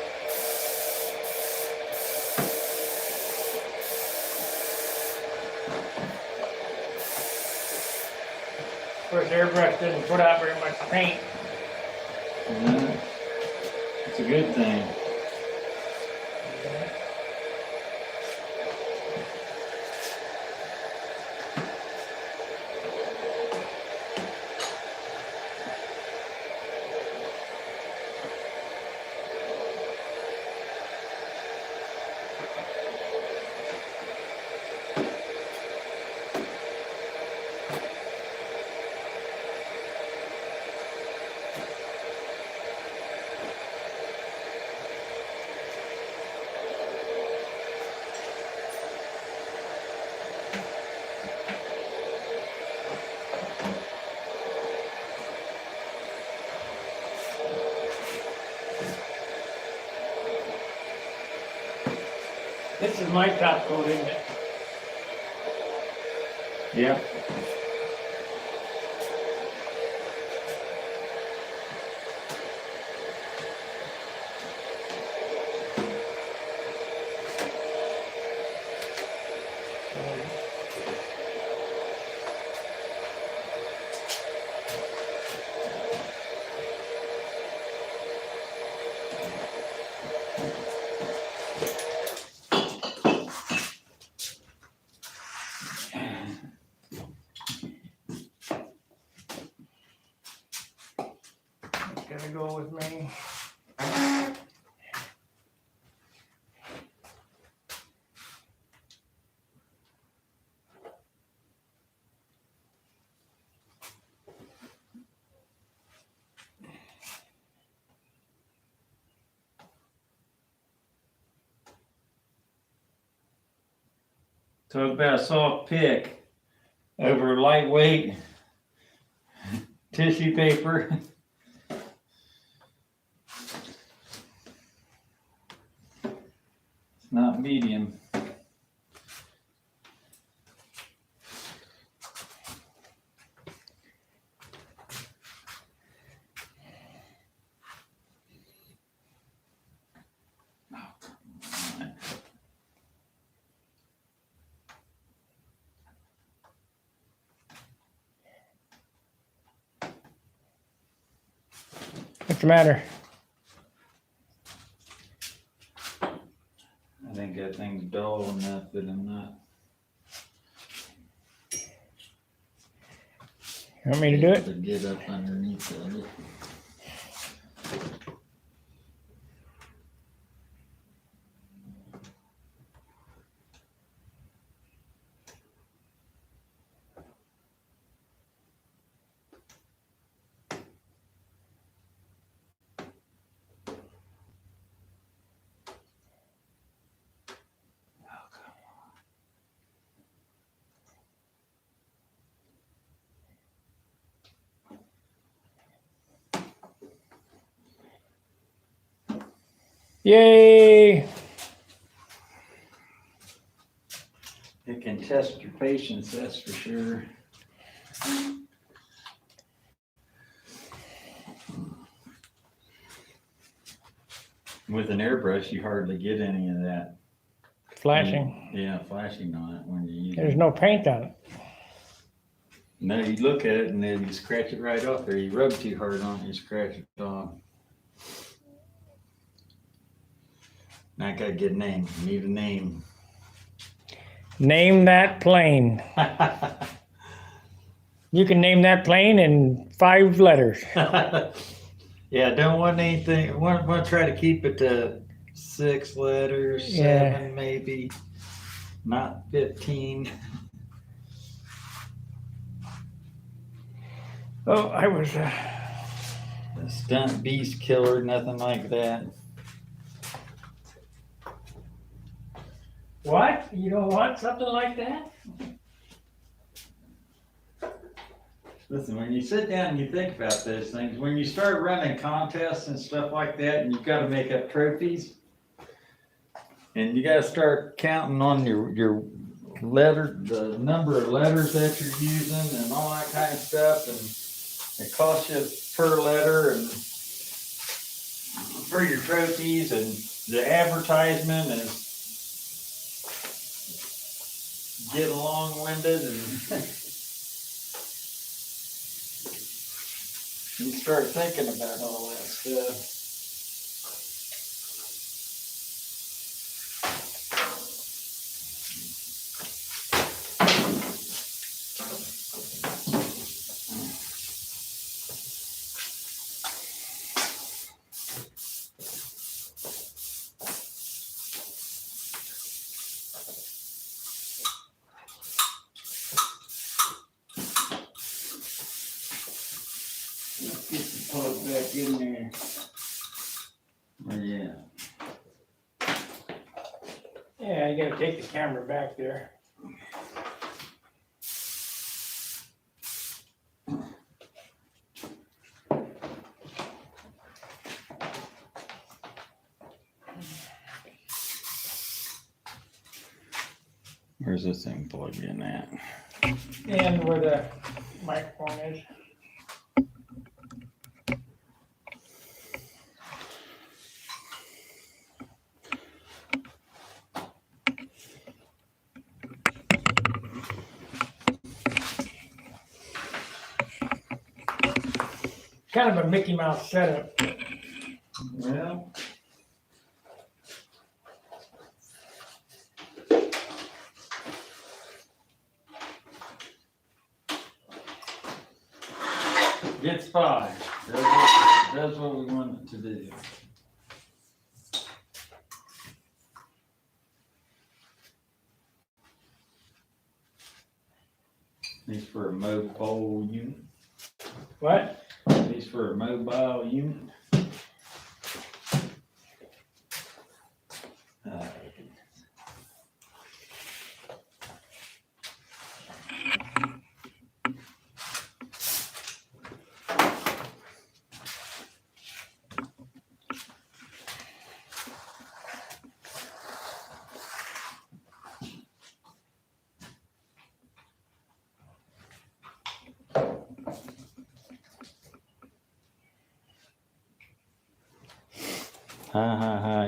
A: Of course, airbrush doesn't put out very much paint.
B: Yeah. It's a good thing.
A: This is my top coat, isn't it?
B: Yep.
A: It's gonna go with me.
B: Talk about a soft pick over lightweight tissue paper. It's not medium.
A: What's the matter?
B: I think that thing's dull enough that I'm not.
A: You want me to do it?
B: To get up underneath of it.
A: Yay!
B: It can test your patience, that's for sure. With an airbrush, you hardly get any of that.
A: Flashing.
B: Yeah, flashing on it when you use
A: There's
B: it.
A: no paint on it.
B: No, you look at it and then you scratch it right off there. You rub too hard on it, you scratch it off. Now I gotta get a name. You need a name.
A: Name that plane. You can name that plane in 5 letters.
B: Yeah, don't want anything. Want to try to keep it to 6 letters,
A: Yeah.
B: 7 maybe, not 15.
A: Oh, I was.
B: A stunt beast killer, nothing like that.
A: What? You don't want something like that?
B: Listen, when you sit down and you think about those things, when you start running contests and stuff like that, and you've got to make up trophies, and you got to start counting on your letter, the number of letters that you're using, and all that kind of stuff, and it costs you per letter, and for your trophies, and the advertisement is getting long-winded, and you start thinking about all that stuff. Let's get the plug back in there. Oh, yeah.
A: Yeah, you gotta take the camera back there.
B: Where's this thing plugged in at?
A: And where the microphone is. Kind of a Mickey Mouse setup.
B: Well. Gets by. Does what we want it to do. These for a mobile unit.
A: What?
B: These for a mobile unit.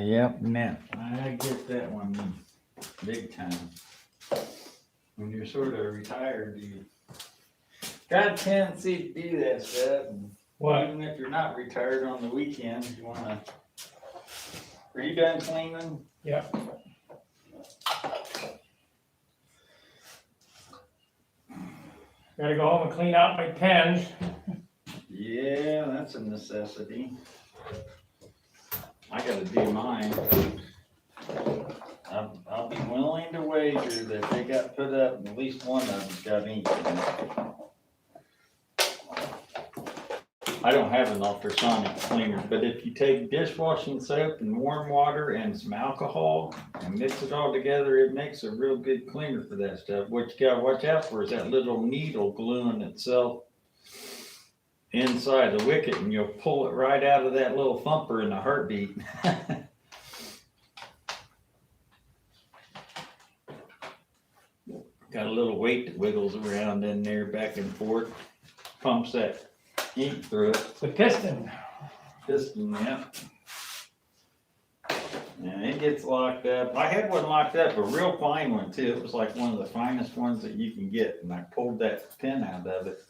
B: Yep, now, I get that one big time. When you're sort of retired, you got a tendency to do that stuff. And
A: What?
B: even if you're not retired on the weekends, you wanna, are you done cleaning?
A: Yeah. Gotta go home and clean out my pens.
B: Yeah, that's a necessity. I gotta do mine. I'll be willing to wager that they got put up and at least one of them's got ink in it. I don't have an ultrasonic cleaner, but if you take dishwashing soap and warm water and some alcohol and mix it all together, it makes a real good cleaner for that stuff. What you gotta watch out for is that little needle gluing itself inside the wicket, and you'll pull it right out of that little thumper in a heartbeat. Got a little weight that wiggles around in there back and forth, pumps that ink through it.
A: The piston.
B: Piston, yeah. And it gets locked up. I had one locked up, a real fine one too. It was like one of the finest ones that you can get, and I pulled that pin out of it.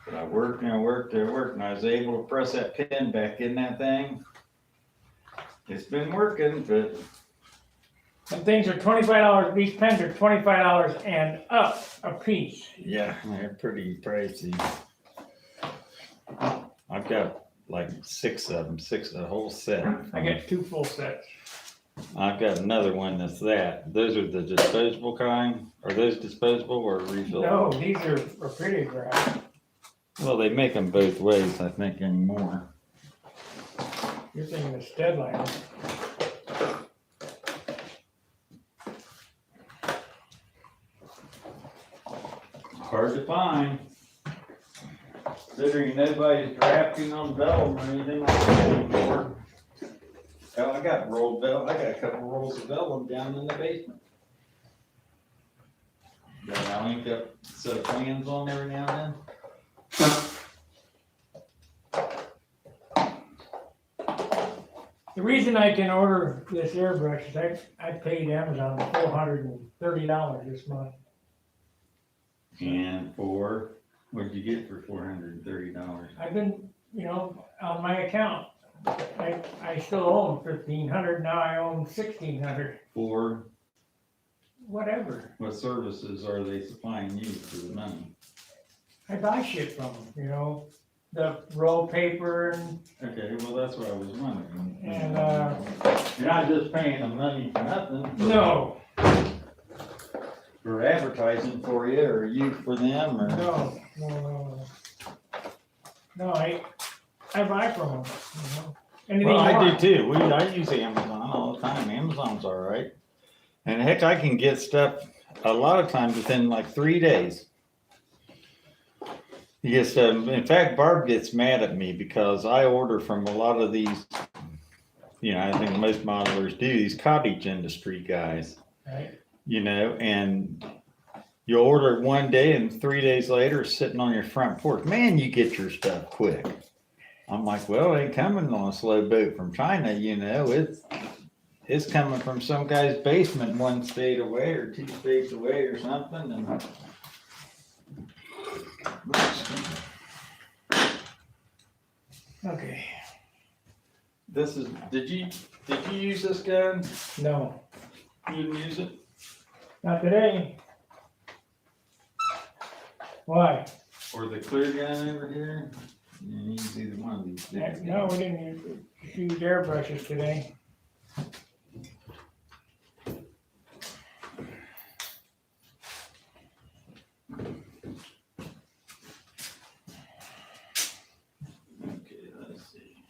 B: But I worked and I worked and I worked, and I was able to press that pin back in that thing. It's been working, but
A: Some things are $25. These pens are $25 and up a piece.
B: yeah, they're pretty pricey. I've got like six of them, a whole set.
A: I got 2 full sets.
B: I've got another one that's that. Those are the disposable kind. Are those disposable or refillable?
A: No, these are pretty grass.
B: Well, they make them both ways, I think, anymore.
A: You're thinking of Stedliner.
B: Hard to find. Considering nobody's drafting on vellum or anything like that anymore. Oh, I got rolled vellum. I got a couple rolls of vellum down in the basement. I'll link up a set of plans on every now and then.
A: The reason I can order this airbrush is I paid Amazon $430 this month.
B: And what'd you get for $430?
A: I've been, on my account. I still own $1,500, now I own $1,600.
B: For
A: Whatever.
B: what services are they supplying you for the money?
A: I buy shit from them, the roll paper and
B: Okay, well, that's what I was wondering.
A: And,
B: You're not just paying them money for nothing.
A: no,
B: For advertising for you, or you for them, or?
A: no. No, I buy from them, Anything
B: Well,
A: you
B: I do
A: want.
B: too. I use Amazon all the time. Amazon's all right. And heck, I can get stuff a lot of times within like 3 days. Yes, in fact, Barb gets mad at me because I order from a lot of these, I think most modelers do, these cottage industry guys.
A: Right.
B: you know, and you order it one day and 3 days later it's sitting on your front porch. Man, you get your stuff quick. I'm like, well, it ain't coming on a slow boat from China, you know, it's coming from some guy's basement 1 state away or 2 states away or something, and
A: Okay,
B: this is, did you use this gun?
A: no,
B: You didn't use it?
A: not today. Why?
B: Or the clear gun over here? You didn't use either one of these. did you?
A: No, we didn't use airbrushes today.
B: Okay, let's see.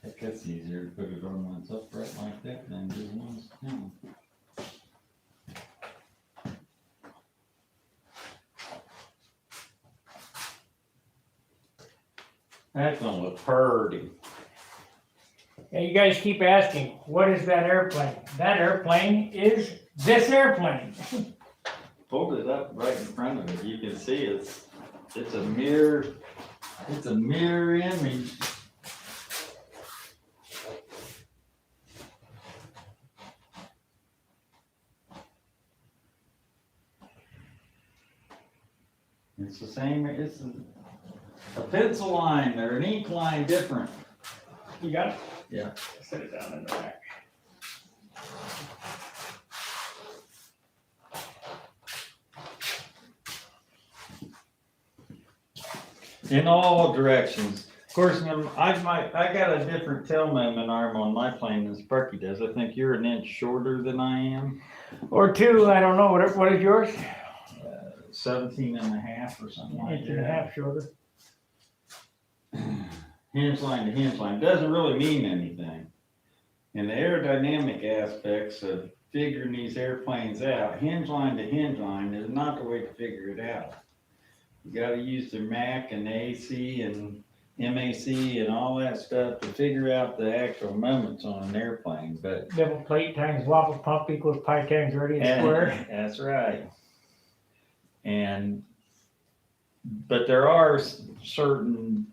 B: I guess it's easier to put it on when it's upright like that than do ones down. That's gonna look pretty.
A: And you guys keep asking, what is that airplane? That airplane is this airplane.
B: Hold it up right in front of it. You can see it's a mirror image. It's the same, it's a pencil line or an ink line different.
A: You got it?
B: Yeah.
A: Set it down in the back.
B: In all directions. Of course, I got a different tail moment arm on my plane than Sparky does. I think you're an inch shorter than I am.
A: Or two, I don't know, what is yours?
B: 17 and a half or something like
A: Inch and a
B: that.
A: half shorter.
B: Hinge line to hinge line doesn't really mean anything. In the aerodynamic aspects of figuring these airplanes out, hinge line to hinge line is not the way to figure it out. You gotta use the MAC and AC and MAC and all that stuff to figure out the actual moments on an airplane, but.
A: Double plate times waffle pump equals pi times radius squared.
B: That's right. But there are certain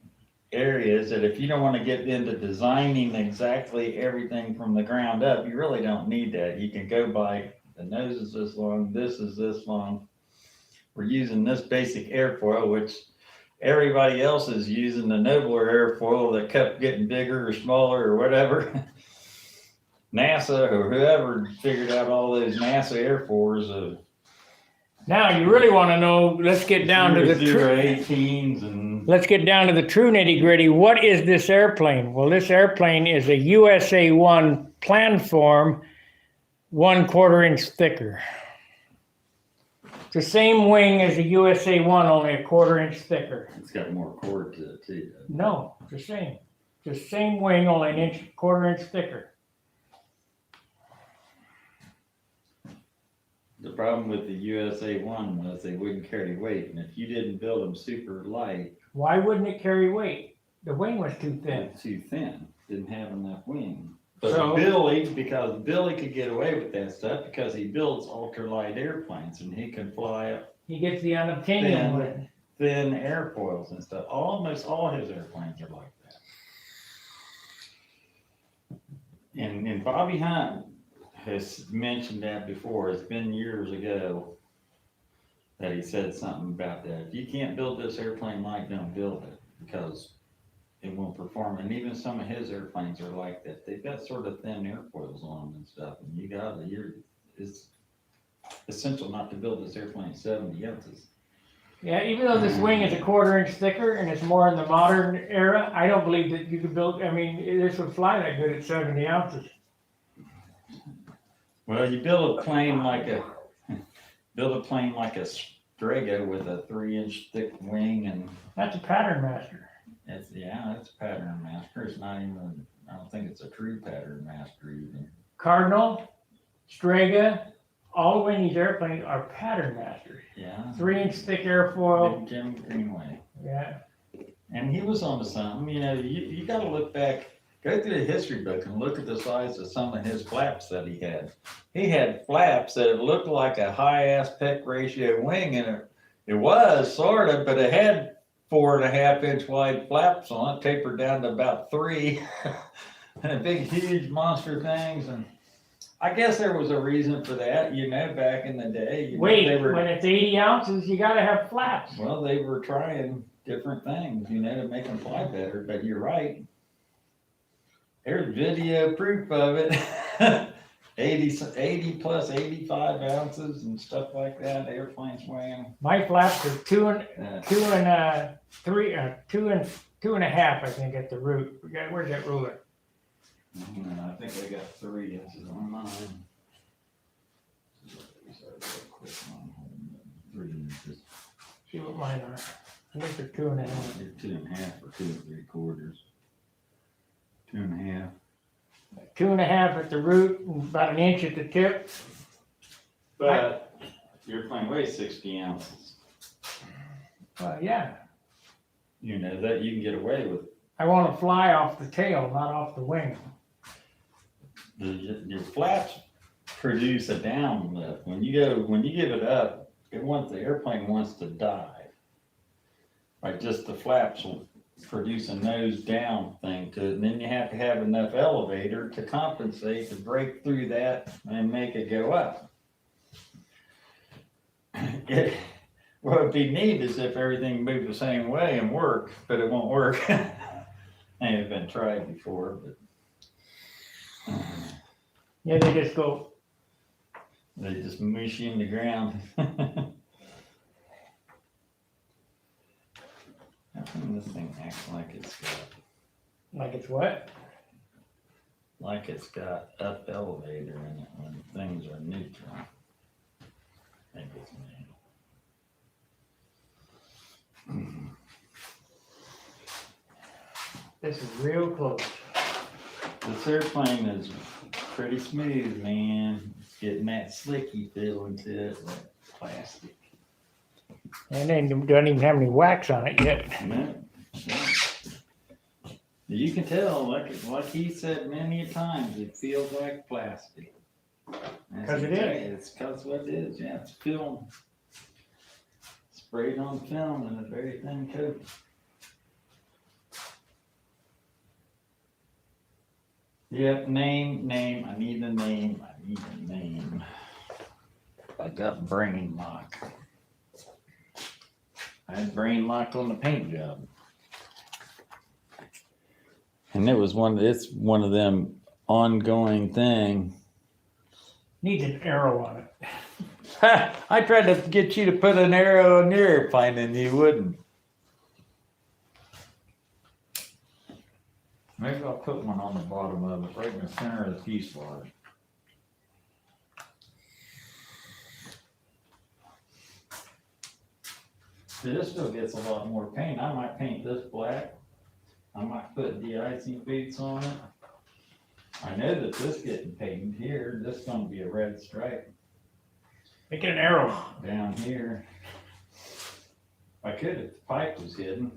B: areas that if you don't want to get into designing exactly everything from the ground up, you really don't need that. You can go by the nose is this long, this is this long. We're using this basic airfoil, which everybody else is using the nobler airfoil that kept getting bigger or smaller or whatever. NASA or whoever figured out all those NASA airfoils of
A: Now, you really wanna know, let's get down to the true,
B: 18s and
A: let's get down to the true nitty gritty. What is this airplane? Well, this airplane is a USA-1 planform, 1/4 inch thicker. It's the same wing as a USA-1, only a 1/4 inch thicker.
B: it's got more cord to it too.
A: No, it's the same. It's the same wing, only an inch, 1/4 inch thicker.
B: The problem with the USA-1 was they wouldn't carry weight, and if you didn't build them super light,
A: Why wouldn't it carry weight? The wing was too thin.
B: too thin, didn't have enough wing. But
A: So-
B: because Billy could get away with that stuff because he builds ultralight airplanes and he can fly up
A: He gets the unobtainium with it.
B: thin airfoils and stuff. Almost all his airplanes are like that. And Bobby Hunt has mentioned that before. It's been years ago that he said something about that. If you can't build this airplane light, don't build it because it won't perform. And even some of his airplanes are like that. They've got sort of thin airfoils on them and stuff. And it's essential not to build this airplane 70 ounces.
A: Yeah, even though this wing is a 1/4 inch thicker and it's more in the modern era, I don't believe that you could build, I mean, this would fly that good at 70 ounces.
B: Well, you build a plane like a Strega with a 3-inch thick wing, and
A: That's a pattern master.
B: that's a pattern master. It's not even I don't think it's a true pattern master even.
A: Cardinal, Strega, all the way in these airplanes are pattern masters.
B: Yeah.
A: 3-inch thick airfoil.
B: Big Jim Greenway.
A: Yeah.
B: And he was onto something, you know, you gotta look back, go through the history book and look at the size of some of his flaps that he had. He had flaps that looked like a high aspect ratio wing, and it was sort of, but it had 4.5-inch wide flaps on it, tapered down to about 3, and big, huge monster things. And I guess there was a reason for that, you know, back in the day. You know,
A: Wait,
B: they were,
A: when it's 80 ounces, you gotta have flaps.
B: well, they were trying different things, you know, to make them fly better. But you're right. There's video proof of it. 80 plus 85 ounces and stuff like that. Airplanes weighing.
A: My flaps are 2 and
B: Uh,
A: 2 and 3, 2.5, I think, at the root. Where's that ruler?
B: I think I got 3 inches on mine. 3 inches.
A: See what mine are. I think they're 2.5.
B: They're 2.5 or 2 3/4. 2.5.
A: 2.5 at the root, and about 1 inch at the tip.
B: But your plane weighs 60 ounces.
A: Yeah.
B: You know that you can get away with.
A: I want to fly off the tail, not off the wing.
B: Your flaps produce a down lift. When you give it up, the airplane wants to dive. Like just the flaps will produce a nose down thing to it, and then you have to have enough elevator to compensate to break through that and make it go up. What would be neat is if everything moved the same way and worked, but it won't work. Ain't been tried before, but
A: Yeah, they just go.
B: they just mush you in the ground. How come this thing acts like it's got
A: Like it's what?
B: up elevator in it when things are neutral? I think it's me.
A: This is real close.
B: This airplane is pretty smooth, man. It's getting that slicky feeling to it, like plastic.
A: And then it doesn't even have any wax on it yet.
B: No. You can tell, like he said many times, it feels like plastic.
A: 'Cause it is.
B: It's because what it is, yeah, it's film. Sprayed on film and a very thin coat. Yep, name, I need a name. I got brain lock. I had brain lock on the paint job. And it's one of them ongoing thing.
A: Needs an arrow on it.
B: I tried to get you to put an arrow on your airplane and you wouldn't. Maybe I'll put one on the bottom of it, right in the center of the fuselage. See, this still gets a lot more paint. I might paint this black. I might put de-icing boots on it. I know that this getting painted here. This is gonna be a red stripe
A: Make it an arrow.
B: down here. I could if the pipe was hidden.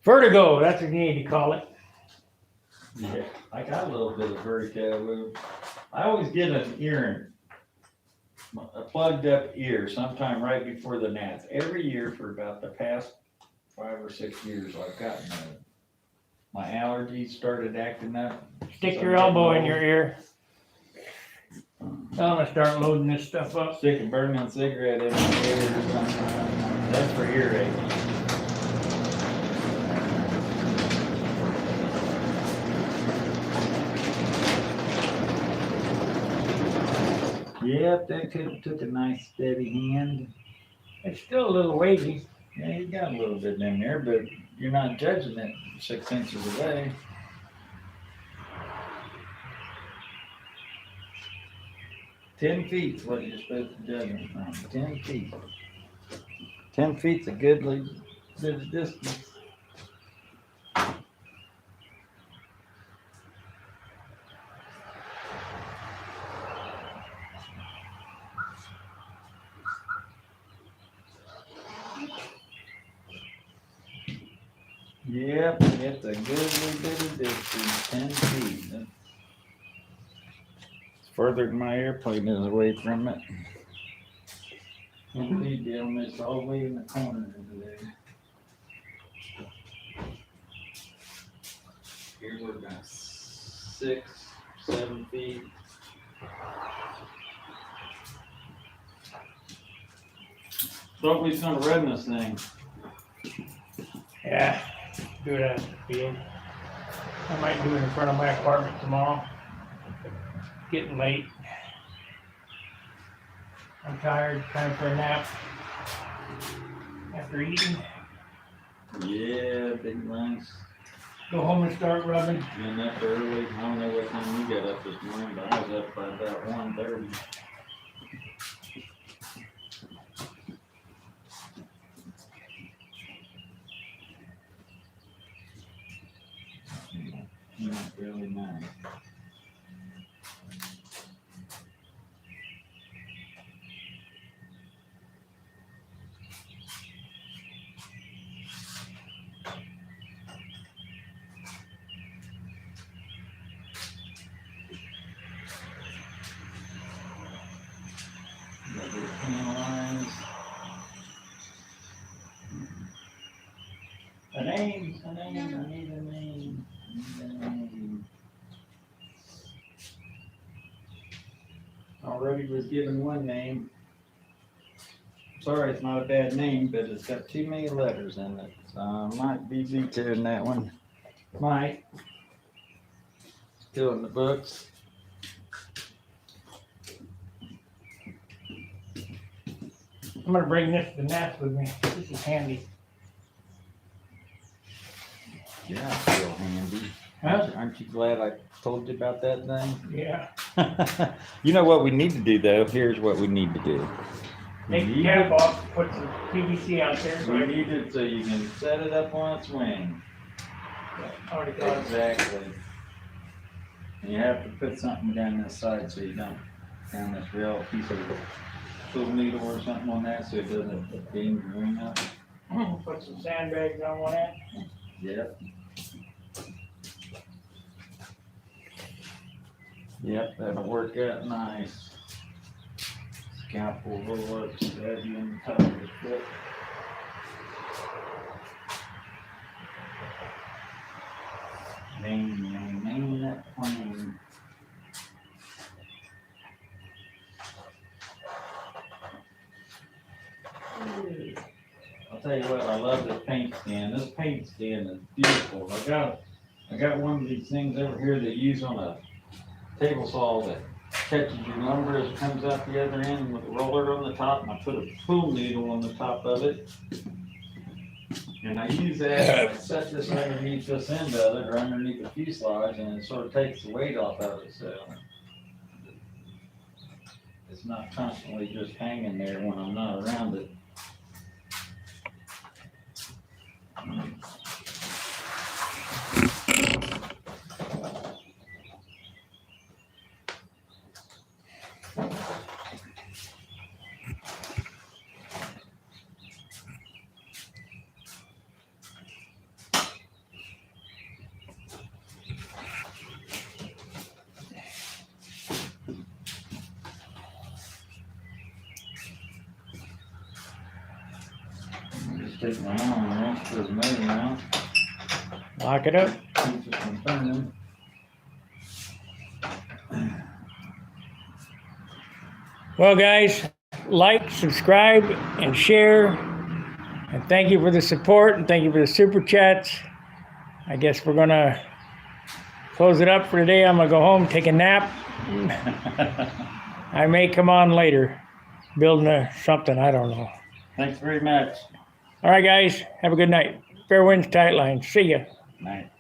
A: Vertigo, that's what you need to call it.
B: Yeah, I got a little bit of vertigo. I always get a plugged up ear sometime right before the gnats. Every year for about the past 5 or 6 years, I've gotten my allergies started acting up.
A: Stick your elbow in your ear. I'm gonna start loading this stuff up.
B: Stick a burning cigarette in my ear or something. That's for earache. Yep, that could have took a nice steady hand.
A: It's still a little wavy.
B: Yeah, you got a little bit in there, but you're not judging it 6 inches away. 10 feet's what you're supposed to judge them from. 10 feet. 10 feet's a good distance. Yep, it's a good bit of distance, 10 feet. It's further than my airplane is away from it. 10 feet down this all the way in the corner over there. Here we're about 6, 7 feet. Thought we was gonna run this thing.
A: Yeah, do it at the field. I might do it in front of my apartment tomorrow. Getting late. I'm tired, time for a nap. After eating,
B: Yeah, big lunch.
A: go home and start rubbing.
B: Been up early. I don't know what time you got up this morning, but I was up by about 1:30. Not really nice. Got these tan lines. A name, I need a name. Already was given one name. Sorry, it's not a bad name, but it's got too many letters in it. So I might be vetoing that one. Might. Still in the books.
A: I'm gonna bring this to Nats with me. This is handy.
B: Yeah, it's real handy.
A: Huh?
B: Aren't you glad I told you about that thing?
A: Yeah.
B: You know what we need to do though? Here's what we need to do.
A: Take the cap off, put some PVC out there. So
B: We need it so you can set it up on its wing.
A: I already got it.
B: Exactly. And you have to put something down this side so you don't, down this real piece of tool needle or something on that so it doesn't bend your wing up.
A: Put some sandbags on one end.
B: Yep. Yep, that'll work out nice. Scalp will roll up, stab you in the top of the foot. Name that plane. I'll tell you what, I love this paint stand. This paint stand is beautiful. I got one of these things over here that you use on a table saw that catches your lumber as it comes out the other end with a roller on the top, and I put a pool needle on the top of it. And I use that, I set this underneath this end of it, or underneath the fuselage, and it sort of takes the weight off of it, so it's not constantly just hanging there when I'm not around it. Just take my arm and wrench this motor out.
A: Lock it up.
B: Keeps it from turning.
A: Well, guys, like, subscribe, and share. And thank you for the support, and thank you for the super chats. I guess we're gonna close it up for today. I'm gonna go home, take a nap. I may come on later, building something, I don't know.
B: Thanks very much.
A: All right, guys, have a good night. Fair winds, tight lines. See ya.
B: Night.